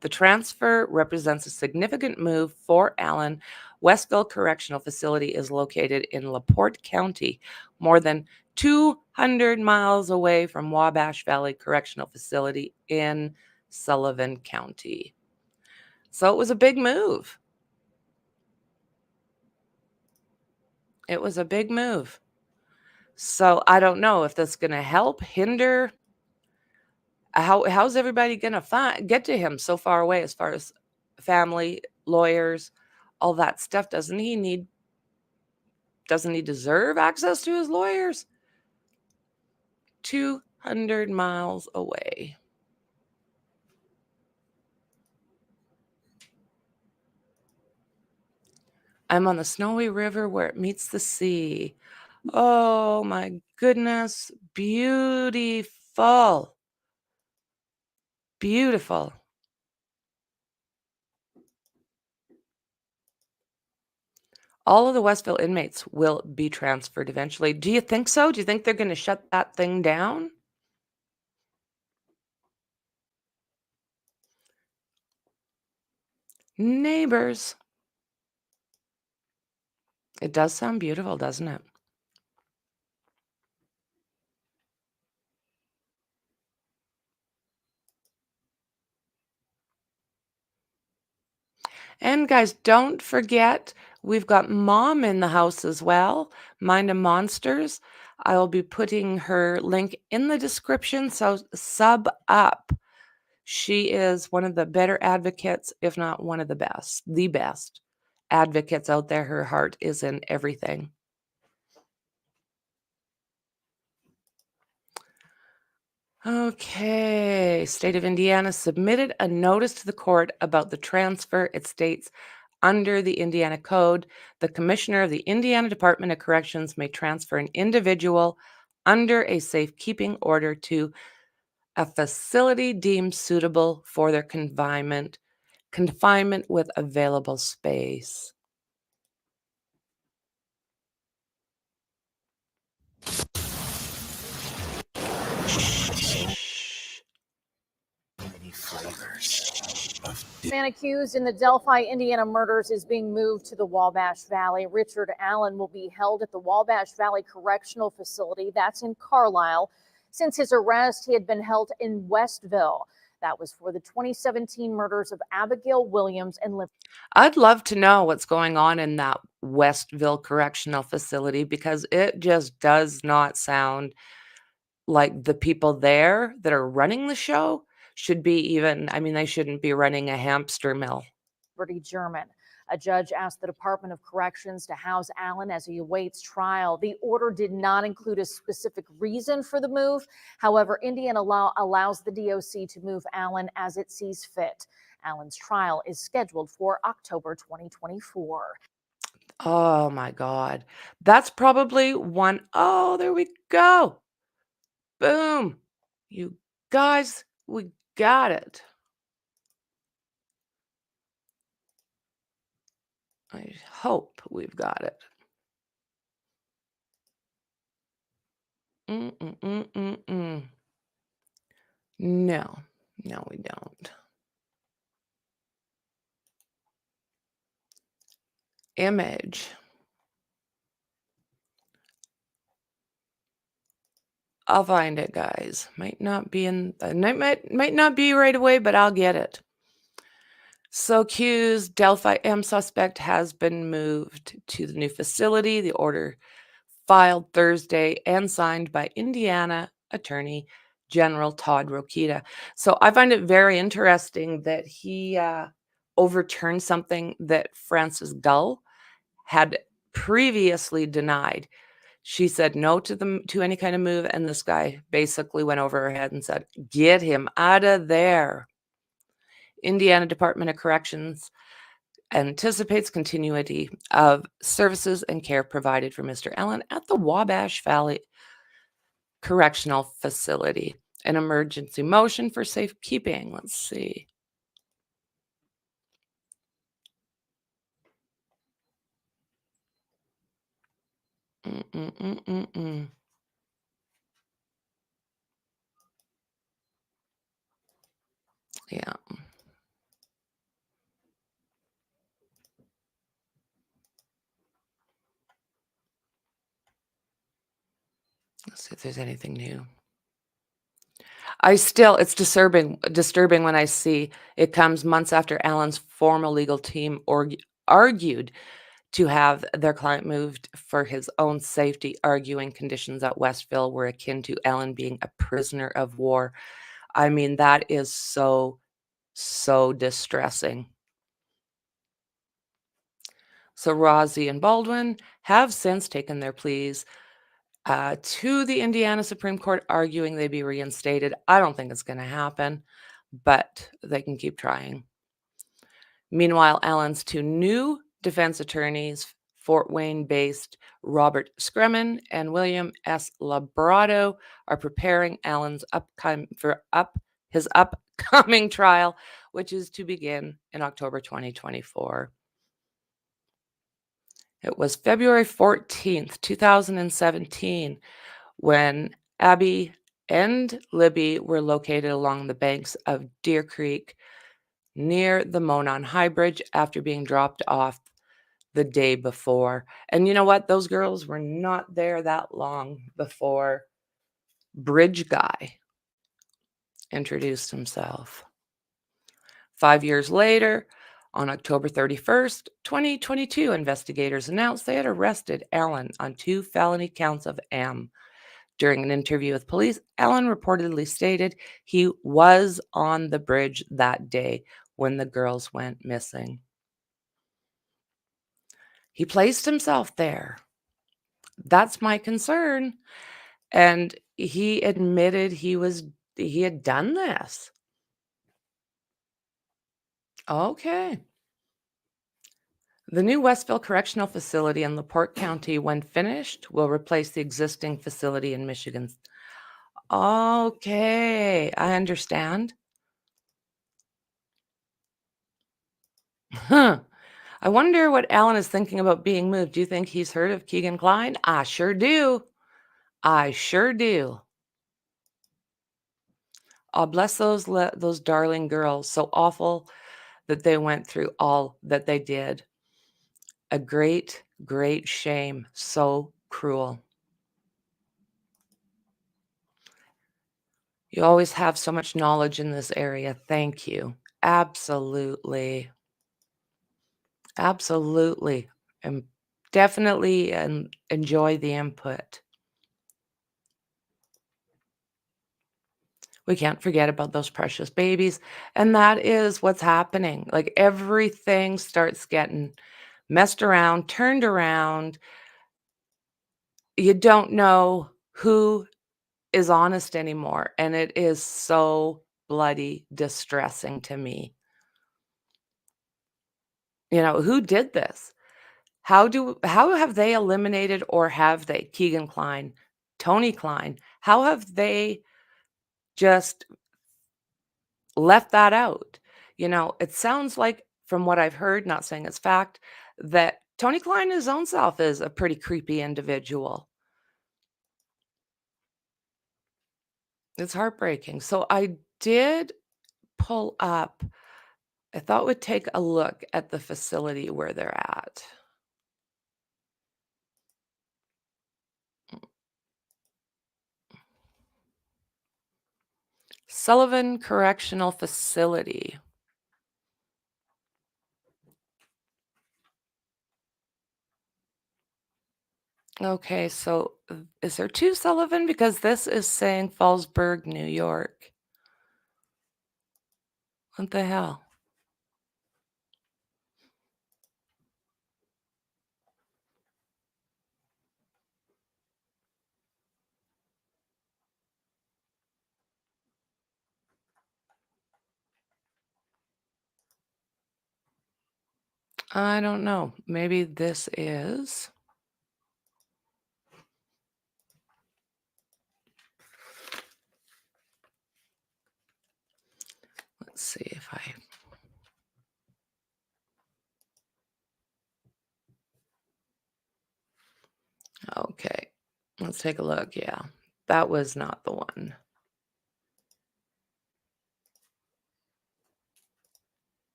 The transfer represents a significant move for Allen. Westville Correctional Facility is located in LaPorte County, more than 200 miles away from Wabash Valley Correctional Facility in Sullivan County. So it was a big move. It was a big move. So I don't know if that's going to help, hinder. how's everybody gonna get to him so far away as far as family, lawyers, all that stuff? Doesn't he deserve access to his lawyers? 200 miles away. I'm on the snowy river where it meets the sea. Oh my goodness. Beautiful. Beautiful. All of the Westville inmates will be transferred eventually. Do you think so? Do you think they're going to shut that thing down? Neighbors. It does sound beautiful, doesn't it? And guys, don't forget, we've got Mom in the house as well, Mind of Monsters. I will be putting her link in the description, so sub up. She is one of the better advocates, if not one of the best advocates out there. Her heart is in everything. Okay, State of Indiana submitted a notice to the court about the transfer. It states, under the Indiana Code, the Commissioner of the Indiana Department of Corrections may transfer an individual under a safekeeping order to a facility deemed suitable for their confinement with available space. Man accused in the Delphi, Indiana murders is being moved to the Wabash Valley. Richard Allen will be held at the Wabash Valley Correctional Facility. That's in Carlisle. Since his arrest, he had been held in Westville. That was for the 2017 murders of Abigail Williams and I'd love to know what's going on in that Westville Correctional Facility, because it just does not sound like the people there that are running the show should be even, I mean, they shouldn't be running a hamster mill. Liberty German. A judge asked the Department of Corrections to house Allen as he awaits trial. The order did not include a specific reason for the move. However, Indiana law allows the DOC to move Allen as it sees fit. Allen's trial is scheduled for October 2024. Oh my God. That's probably one. Oh, there we go. Boom. You guys, we got it. I hope we've got it. No, we don't. Image. I'll find it, guys. Might not be in, might not be right away, but I'll get it. So accused Delphi M suspect has been moved to the new facility. The order filed Thursday and signed by Indiana Attorney General Todd Rokita. So I find it very interesting that he overturned something that Frances Gull had previously denied. She said no to any kind of move, and this guy basically went over her head and said, "Get him out of there." Indiana Department of Corrections anticipates continuity of services and care provided for Mr. Allen at the Wabash Valley Correctional Facility. An emergency motion for safekeeping. Let's see. Yeah. Let's see if there's anything new. It's disturbing when I see it comes months after Allen's former legal team argued to have their client moved for his own safety, arguing conditions at Westville were akin to Allen being a prisoner of war. I mean, that is so, so distressing. So Rosie and Baldwin have since taken their pleas to the Indiana Supreme Court, arguing they be reinstated. I don't think it's going to happen, but they can keep trying. Meanwhile, Allen's two new defense attorneys, Fort Wayne-based Robert Scremin and William S. Labrado, are preparing Allen's his upcoming trial, which is to begin in October 2024. It was February 14th, 2017, when Abby and Libby were located along the banks of Deer Creek near the Monon High Bridge after being dropped off the day before. And you know what? Those girls were not there that long before Bridge Guy introduced himself. 5 years later, on October 31st, 2022, investigators announced they had arrested Allen on 2 felony counts of M. During an interview with police, Allen reportedly stated he was on the bridge that day when the girls went missing. He placed himself there. That's my concern. And he admitted he had done this. Okay. The new Westville Correctional Facility in LaPorte County, when finished, will replace the existing facility in Michigan. Okay, I understand. Huh. I wonder what Allen is thinking about being moved. Do you think he's heard of Kegan Kline? I sure do. I sure do. Oh, bless those darling girls. So awful that they went through all that they did. A great, great shame. So cruel. You always have so much knowledge in this area. Thank you. Absolutely. Absolutely. And definitely enjoy the input. We can't forget about those precious babies. And that is what's happening. Like everything starts getting messed around, turned around. You don't know who is honest anymore. And it is so bloody distressing to me. You know, who did this? How have they eliminated, or have they, Kegan Kline, Tony Kline, how have they just left that out? You know, it sounds like, from what I've heard, not saying it's fact, that Tony Kline his own self is a pretty creepy individual. It's heartbreaking. So I did pull up, I thought we'd take a look at the facility where they're at. Sullivan Correctional Facility. Okay, so is there 2 Sullivan? Because this is saying Fallsburg, New York. What the hell? I don't know. Maybe this is. Let's see if I. Okay, let's take a look. Yeah, that was not the one.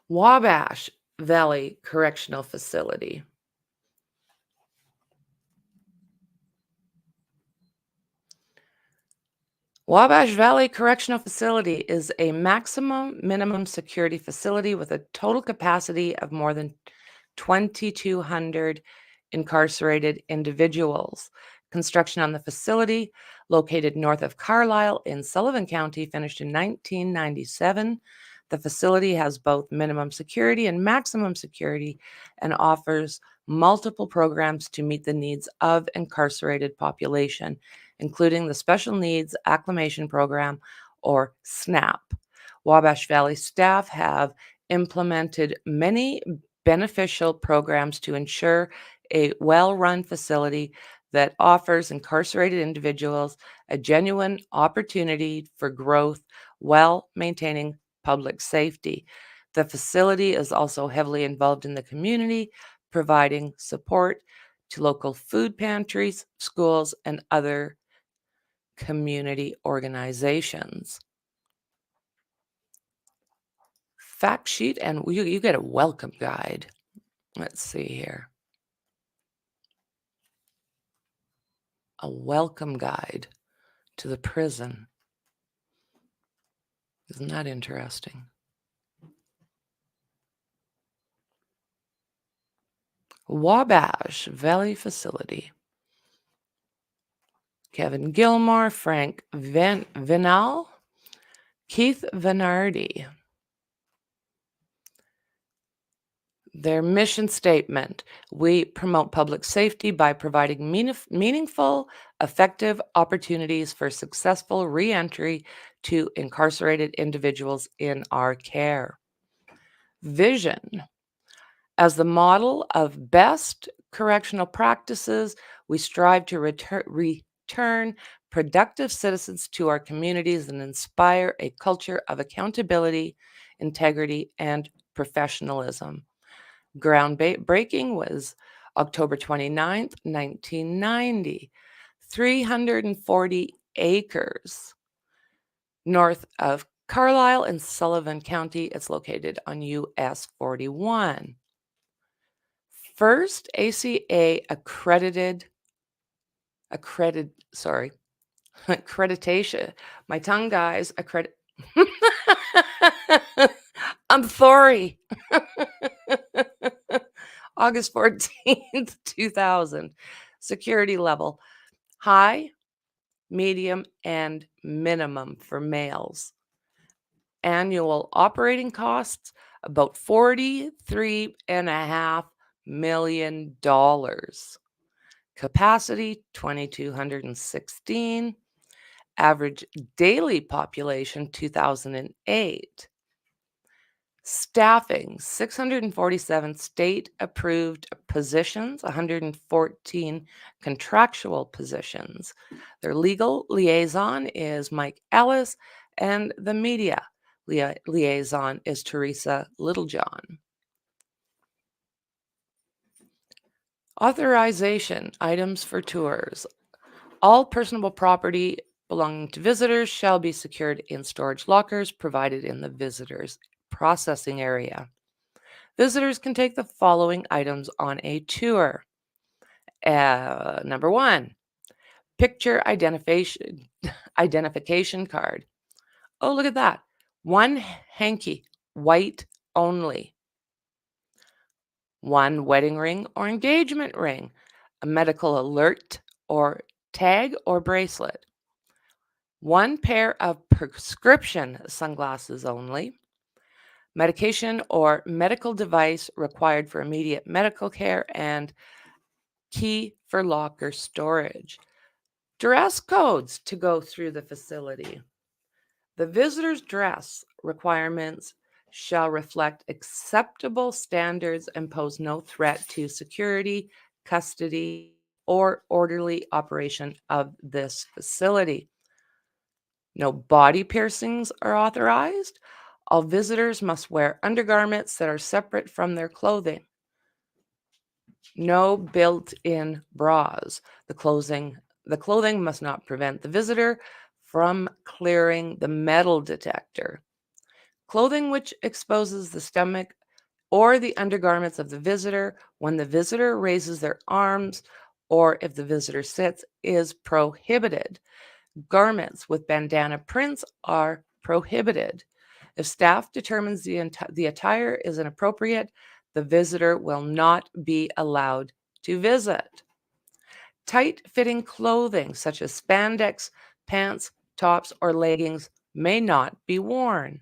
Wabash Valley Correctional Facility. Wabash Valley Correctional Facility is a maximum minimum security facility with a total capacity of more than 2,200 incarcerated individuals. Construction on the facility, located north of Carlisle in Sullivan County, finished in 1997. The facility has both minimum security and maximum security and offers multiple programs to meet the needs of incarcerated population, including the Special Needs Acclimation Program, or SNAP. Wabash Valley staff have implemented many beneficial programs to ensure a well-run facility that offers incarcerated individuals a genuine opportunity for growth while maintaining public safety. The facility is also heavily involved in the community, providing support to local food pantries, schools, and other community organizations. Fact sheet, and you get a welcome guide. Let's see here. A welcome guide to the prison. Isn't that interesting? Wabash Valley Facility. Kevin Gilmore, Frank Vinal, Keith Venardi. Their mission statement: we promote public safety by providing meaningful, effective opportunities for successful reentry to incarcerated individuals in our care. Vision: as the model of best correctional practices, we strive to return productive citizens to our communities and inspire a culture of accountability, integrity, and professionalism. Groundbreaking was October 29th, 1990. 340 acres north of Carlisle in Sullivan County. It's located on US 41. First ACA accreditation. My tongue, guys. I'm sorry. August 14th, 2000. Security level: high, medium, and minimum for males. Annual operating costs, about $43.5 million. Capacity, 2,216. Average daily population, 2008. Staffing: 647 state-approved positions, 114 contractual positions. Their legal liaison is Mike Ellis, and the media liaison is Teresa Littlejohn. Authorization items for tours: all personable property belonging to visitors shall be secured in storage lockers provided in the visitors' processing area. Visitors can take the following items on a tour. Number 1, picture identification card. Oh, look at that. 1 hanky, white only. 1 wedding ring or engagement ring, a medical alert or tag or bracelet. 1 pair of prescription sunglasses only. Medication or medical device required for immediate medical care, and key for locker storage. Dress codes to go through the facility. The visitor's dress requirements shall reflect acceptable standards and pose no threat to security, custody, or orderly operation of this facility. No body piercings are authorized. All visitors must wear undergarments that are separate from their clothing. No built-in bras. The clothing must not prevent the visitor from clearing the metal detector. Clothing which exposes the stomach or the undergarments of the visitor when the visitor raises their arms or if the visitor sits is prohibited. Garments with bandana prints are prohibited. If staff determines the attire is inappropriate, the visitor will not be allowed to visit. Tight-fitting clothing such as spandex, pants, tops, or leggings may not be worn.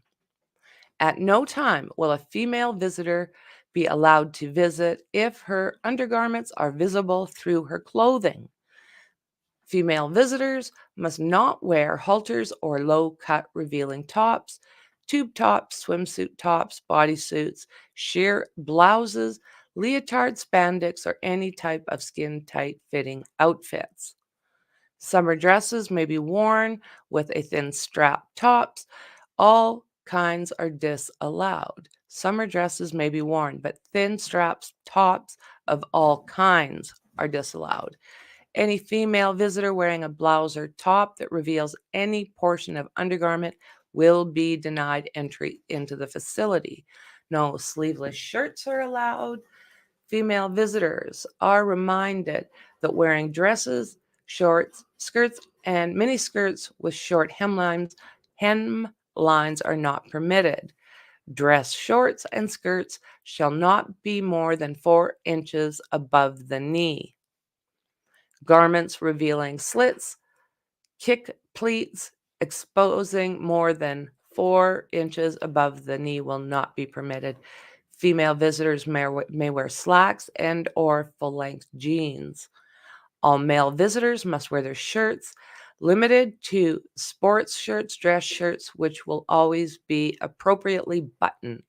At no time will a female visitor be allowed to visit if her undergarments are visible through her clothing. Female visitors must not wear halters or low-cut revealing tops, tube tops, swimsuit tops, bodysuits, sheer blouses, leotard spandex, or any type of skin-tight fitting outfits. Summer dresses may be worn with a thin strap tops. All kinds are disallowed. Summer dresses may be worn, but thin straps tops of all kinds are disallowed. Any female visitor wearing a blouse or top that reveals any portion of undergarment will be denied entry into the facility. No sleeveless shirts are allowed. Female visitors are reminded that wearing dresses, shorts, skirts, and mini skirts with short hemlines are not permitted. Dress shorts and skirts shall not be more than 4 inches above the knee. Garments revealing slits, kick pleats, exposing more than 4 inches above the knee will not be permitted. Female visitors may wear slacks and or full-length jeans. All male visitors must wear their shirts limited to sports shirts, dress shirts, which will always be appropriately buttoned.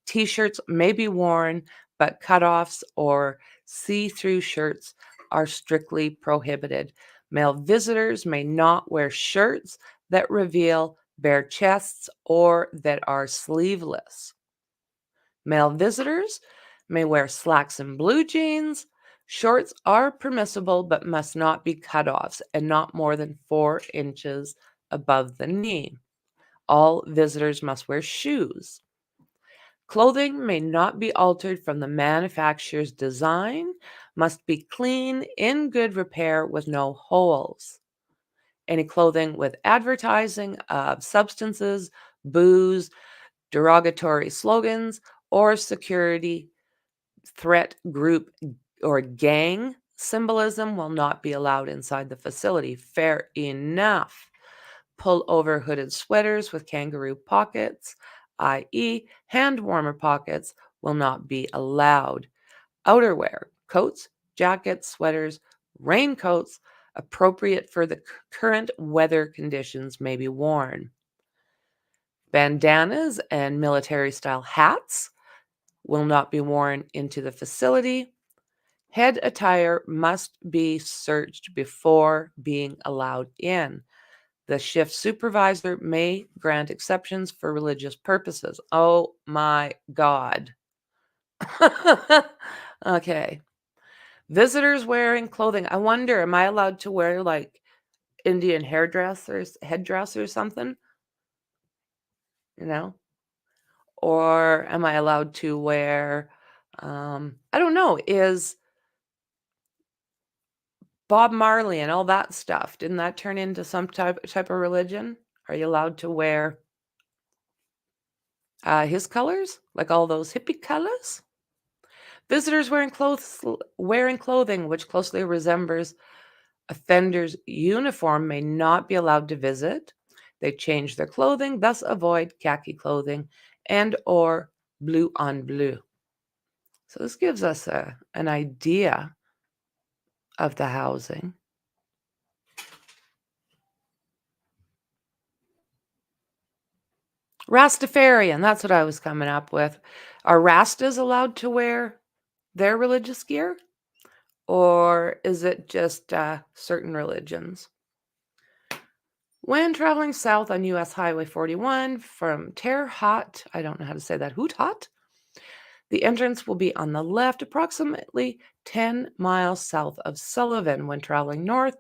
T-shirts may be worn, but cutoffs or see-through shirts are strictly prohibited. Male visitors may not wear shirts that reveal bare chests or that are sleeveless. Male visitors may wear slacks and blue jeans. Shorts are permissible but must not be cutoffs and not more than 4 inches above the knee. All visitors must wear shoes. Clothing may not be altered from the manufacturer's design, must be clean, in good repair with no holes. Any clothing with advertising of substances, booze, derogatory slogans, or security threat group or gang symbolism will not be allowed inside the facility. Fair enough. Pull over hooded sweaters with kangaroo pockets, i.e., hand warmer pockets, will not be allowed. Outerwear, coats, jackets, sweaters, raincoats, appropriate for the current weather conditions, may be worn. Bandanas and military style hats will not be worn into the facility. Head attire must be searched before being allowed in. The shift supervisor may grant exceptions for religious purposes. Oh my God. Okay. Visitors wearing clothing. I wonder, am I allowed to wear like Indian headdress or something? You know? Or am I allowed to wear, I don't know, is Bob Marley and all that stuff, didn't that turn into some type of religion? Are you allowed to wear his colors, like all those hippie colors? Visitors wearing clothing which closely resembles offender's uniform may not be allowed to visit. They change their clothing, thus avoid khaki clothing and or blue on blue. So this gives us an idea of the housing. Rastafarian, that's what I was coming up with. Are Rastas allowed to wear their religious gear? Or is it just certain religions? When traveling south on US Highway 41 from Terre Haute, I don't know how to say that, Hoot Hot, the entrance will be on the left, approximately 10 miles south of Sullivan. When traveling north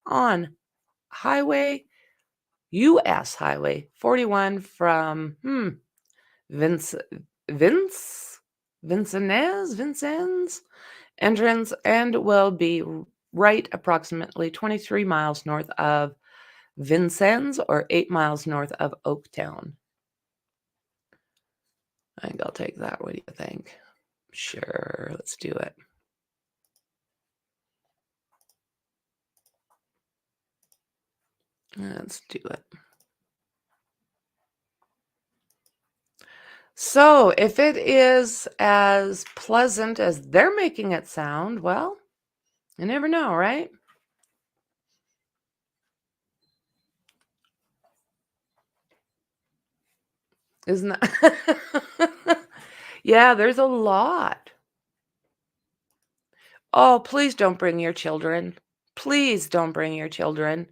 on US Highway 41 from Vincennes entrance and will be right approximately 23 miles north of Vincennes or 8 miles north of Oaktown. I think I'll take that. What do you think? Sure, let's do it. Let's do it. So if it is as pleasant as they're making it sound, well, you never know, right? Isn't that? Yeah, there's a lot. Oh, please don't bring your children. Please don't bring your children.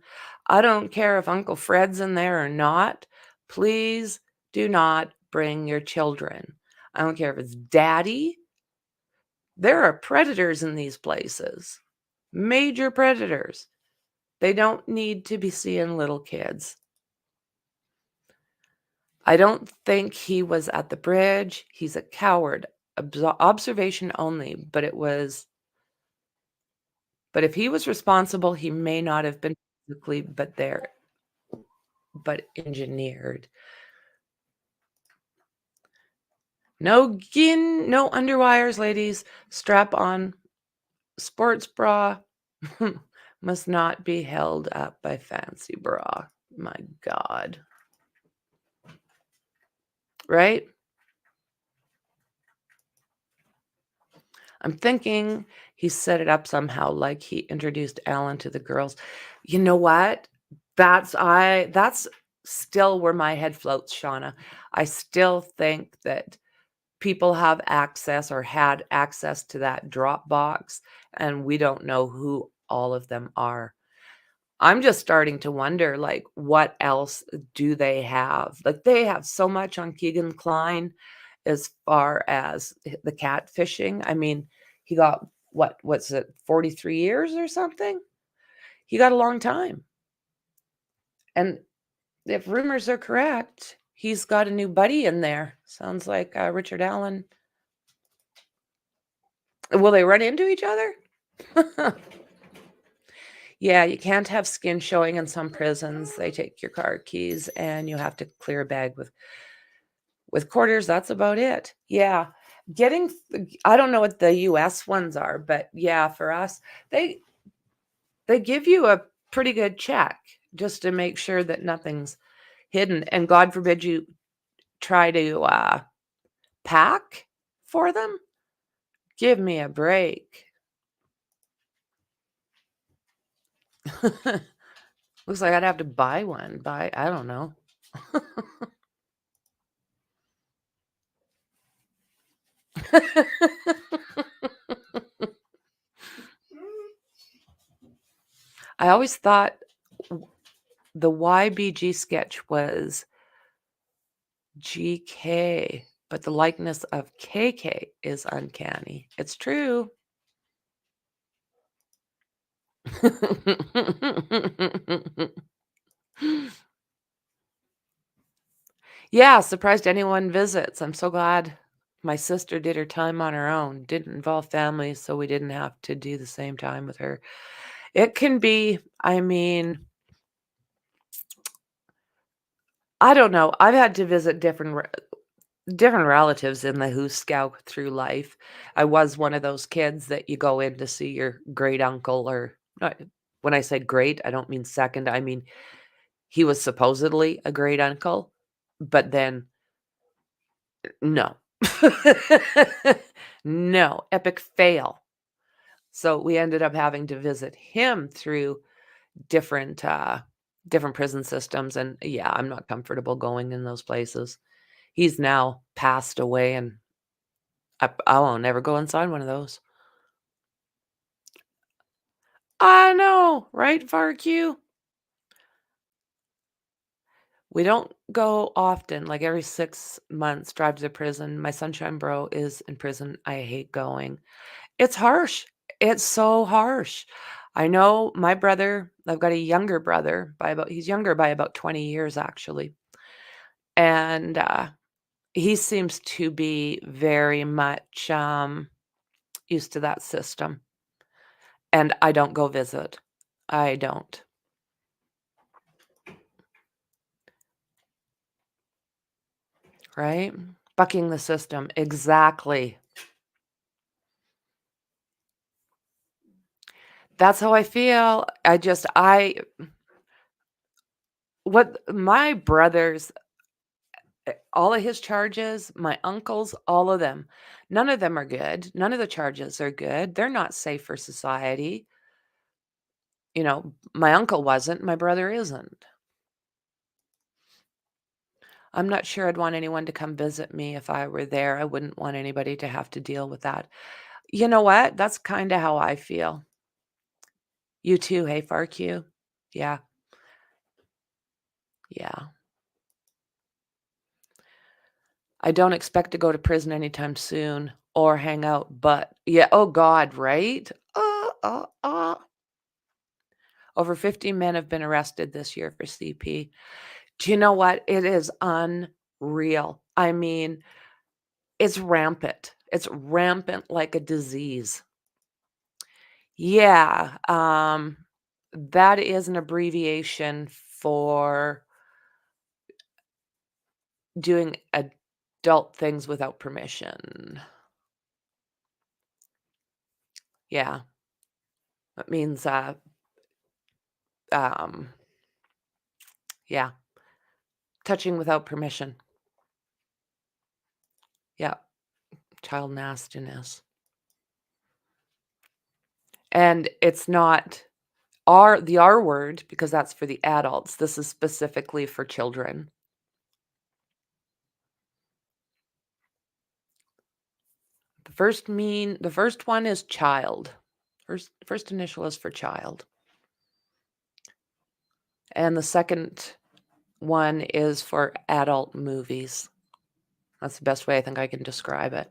I don't care if Uncle Fred's in there or not. Please do not bring your children. I don't care if it's daddy. There are predators in these places. Major predators. They don't need to be seeing little kids. I don't think he was at the bridge. He's a coward. Observation only, but it was. But if he was responsible, he may not have been physically, but engineered. No no underwires, ladies. Strap on sports bra. Must not be held up by fancy bra. My God. Right? I'm thinking he set it up somehow, like he introduced Alan to the girls. You know what? That's still where my head floats, Shauna. I still think that people have access or had access to that Dropbox, and we don't know who all of them are. I'm just starting to wonder, like, what else do they have? Like, they have so much on Kegan Kline as far as the catfishing. I mean, he got, what's it, 43 years or something? He got a long time. And if rumors are correct, he's got a new buddy in there. Sounds like Richard Allen. Will they run into each other? Yeah, you can't have skin showing in some prisons. They take your car keys and you have to clear a bag with quarters. That's about it. Yeah. I don't know what the US ones are, but yeah, for us, they give you a pretty good check just to make sure that nothing's hidden. And God forbid you try to pack for them. Give me a break. Looks like I'd have to buy one. I don't know. I always thought the YBG sketch was GK, but the likeness of KK is uncanny. It's true. Yeah, surprised anyone visits. I'm so glad my sister did her time on her own. Didn't involve family, so we didn't have to do the same time with her. It can be, I mean, I don't know. I've had to visit different relatives in the Who Scout through life. I was one of those kids that you go in to see your great uncle, or when I say great, I don't mean second. I mean, he was supposedly a great uncle, but then no. No, epic fail. So we ended up having to visit him through different prison systems, and yeah, I'm not comfortable going in those places. He's now passed away, and I won't ever go inside one of those. I know, right, FARQ? We don't go often, like every 6 months, drive to the prison. My sunshine bro is in prison. I hate going. It's harsh. It's so harsh. I know my brother, I've got a younger brother he's younger by about 20 years, actually. And he seems to be very much used to that system. And I don't go visit. I don't. Right? Bucking the system. Exactly. That's how I feel. what my brothers, all of his charges, my uncles, all of them, none of them are good. None of the charges are good. They're not safe for society. You know, my uncle wasn't, my brother isn't. I'm not sure I'd want anyone to come visit me if I were there. I wouldn't want anybody to have to deal with that. You know what? That's kind of how I feel. You too, hey, FARQ? Yeah, yeah. I don't expect to go to prison anytime soon or hang out, but yeah, oh God, right? Over 50 men have been arrested this year for CP. Do you know what? It is unreal. I mean, it's rampant. It's rampant like a disease. Yeah, that is an abbreviation for doing adult things without permission. Yeah. That means, yeah, touching without permission. Yeah, child nastiness. And it's not the R word because that's for the adults. This is specifically for children. The first one is child. First initial is for child. And the second one is for adult movies. That's the best way I think I can describe it.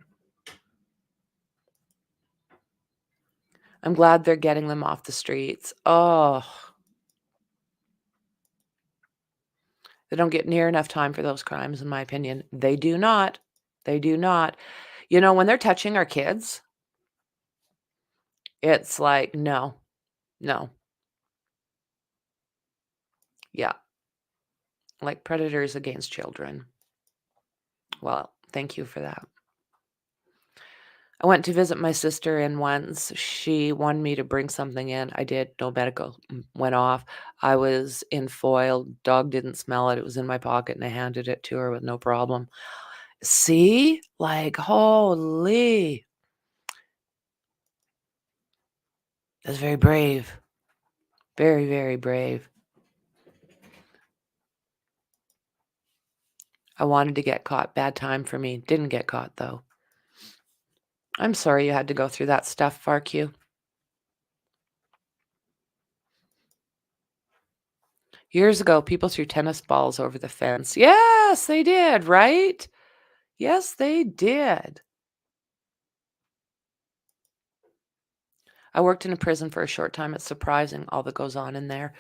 I'm glad they're getting them off the streets. Oh, they don't get near enough time for those crimes, in my opinion. They do not. They do not. You know, when they're touching our kids, it's like, no, no. Yeah. Like predators against children. Well, thank you for that. I went to visit my sister in once. She wanted me to bring something in. I did. No medical went off. I was in foil. Dog didn't smell it. It was in my pocket and I handed it to her with no problem. See? Like, holy. That's very brave. Very, very brave. I wanted to get caught. Bad time for me. Didn't get caught, though. I'm sorry you had to go through that stuff, FARQ. Years ago, people threw tennis balls over the fence. Yes, they did, right? Yes, they did. I worked in a prison for a short time. It's surprising all that goes on in there.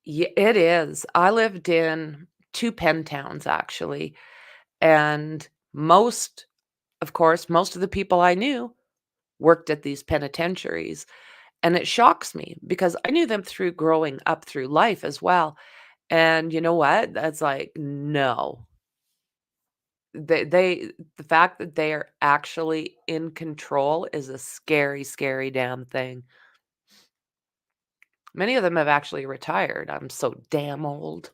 Yeah, it is. I lived in 2 pen towns, actually. And most of the people I knew worked at these penitentiaries. And it shocks me because I knew them through growing up through life as well. And you know what? That's like, no. The fact that they are actually in control is a scary, scary damn thing. Many of them have actually retired. I'm so damn old.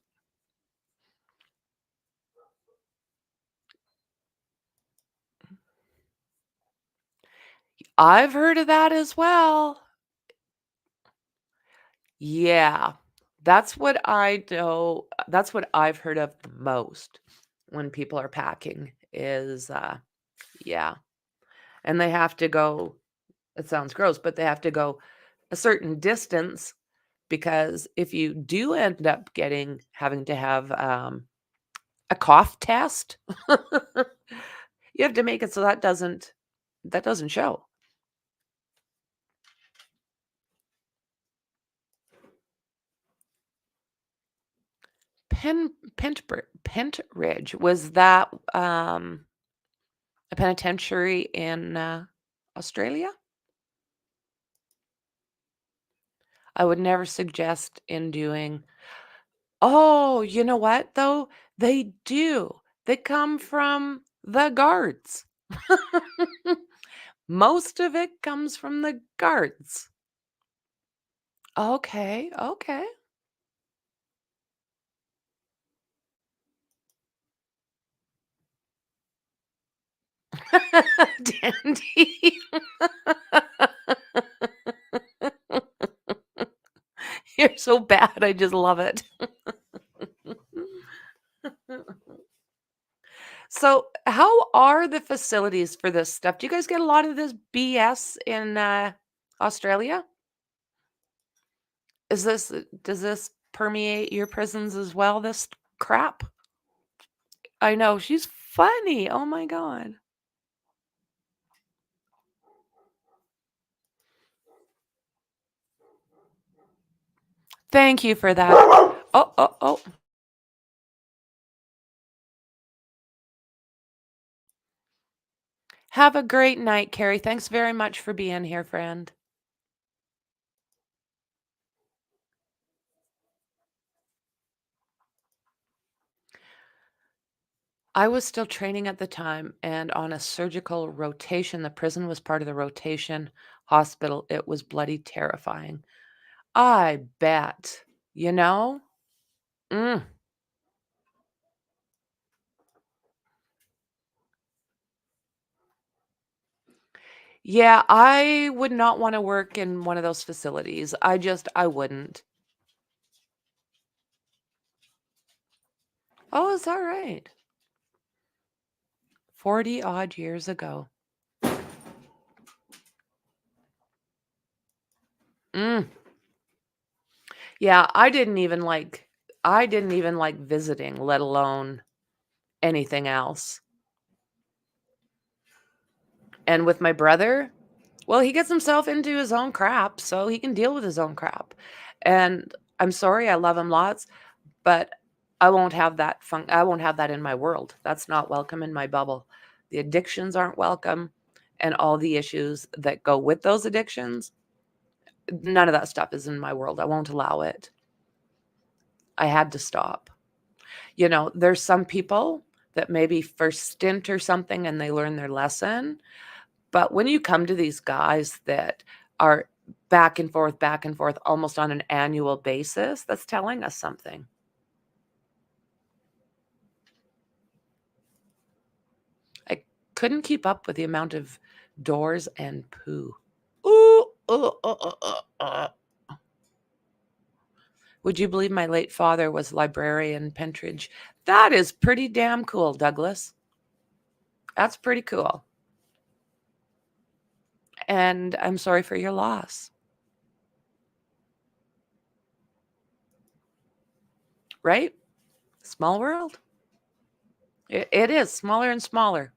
I've heard of that as well. Yeah. That's what I know. That's what I've heard of the most when people are packing is, yeah. And they have to go, it sounds gross, but they have to go a certain distance because if you do end up having to have a cough test, you have to make it so that doesn't show. Pentridge, was that a penitentiary in Australia? I would never suggest in doing. Oh, you know what though? They do. They come from the guards. Most of it comes from the guards. Okay, okay. Dandy. You're so bad. I just love it. So, how are the facilities for this stuff? Do you guys get a lot of this BS in Australia? Does this permeate your prisons as well, this crap? I know, she's funny. Oh my God. Thank you for that. Oh, oh, oh. Have a great night, Carrie. Thanks very much for being here, friend. I was still training at the time and on a surgical rotation. The prison was part of the rotation hospital. It was bloody terrifying. I bet. You know? Mm. Yeah, I would not want to work in one of those facilities. I wouldn't. Oh, is that right? 40 odd years ago. Mm. Yeah, I didn't even like visiting, let alone anything else. And with my brother, well, he gets himself into his own crap, so he can deal with his own crap. And I'm sorry, I love him lots, but I won't have that in my world. That's not welcome in my bubble. The addictions aren't welcome, and all the issues that go with those addictions, none of that stuff is in my world. I won't allow it. I had to stop. You know, there's some people that maybe first stint or something and they learn their lesson. But when you come to these guys that are back and forth, almost on an annual basis, that's telling us something. I couldn't keep up with the amount of doors and poo. Ooh, Would you believe my late father was librarian Pentridge? That is pretty damn cool, Douglas. That's pretty cool. And I'm sorry for your loss. Right? Small world. It is smaller and smaller.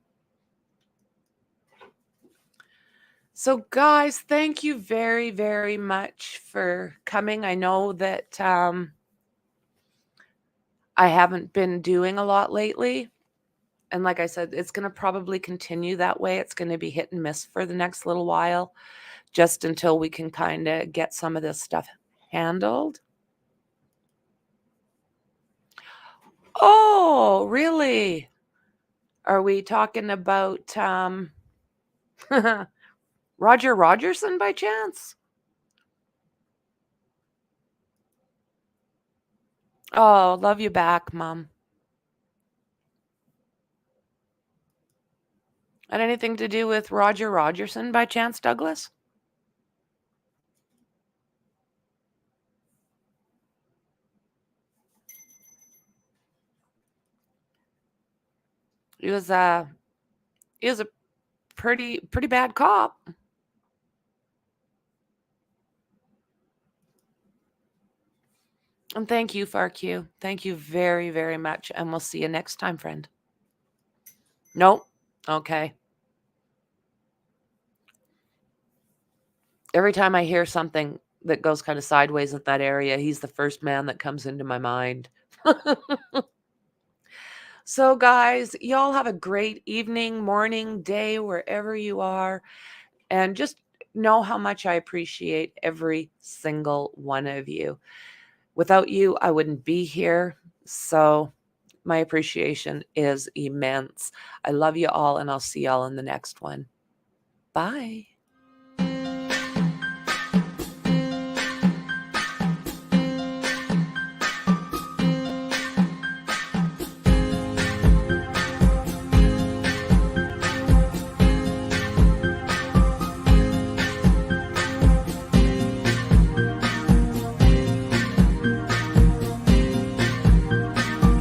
So, guys, thank you very, very much for coming. I know that I haven't been doing a lot lately. And like I said, it's going to probably continue that way. It's going to be hit and miss for the next little while, just until we can kind of get some of this stuff handled. Oh, really? Are we talking about Roger Rogerson by chance? Oh, love you back, Mom. Had anything to do with Roger Rogerson by chance, Douglas? He was a pretty bad cop. And thank you, FarQ. Thank you very, very much. And we'll see you next time, friend. Nope. Okay. Every time I hear something that goes kind of sideways in that area, he's the first man that comes into my mind. So, guys, y'all have a great evening, morning, day, wherever you are. And just know how much I appreciate every single one of you. Without you, I wouldn't be here. So my appreciation is immense. I love you all, and I'll see y'all in the next one. Bye.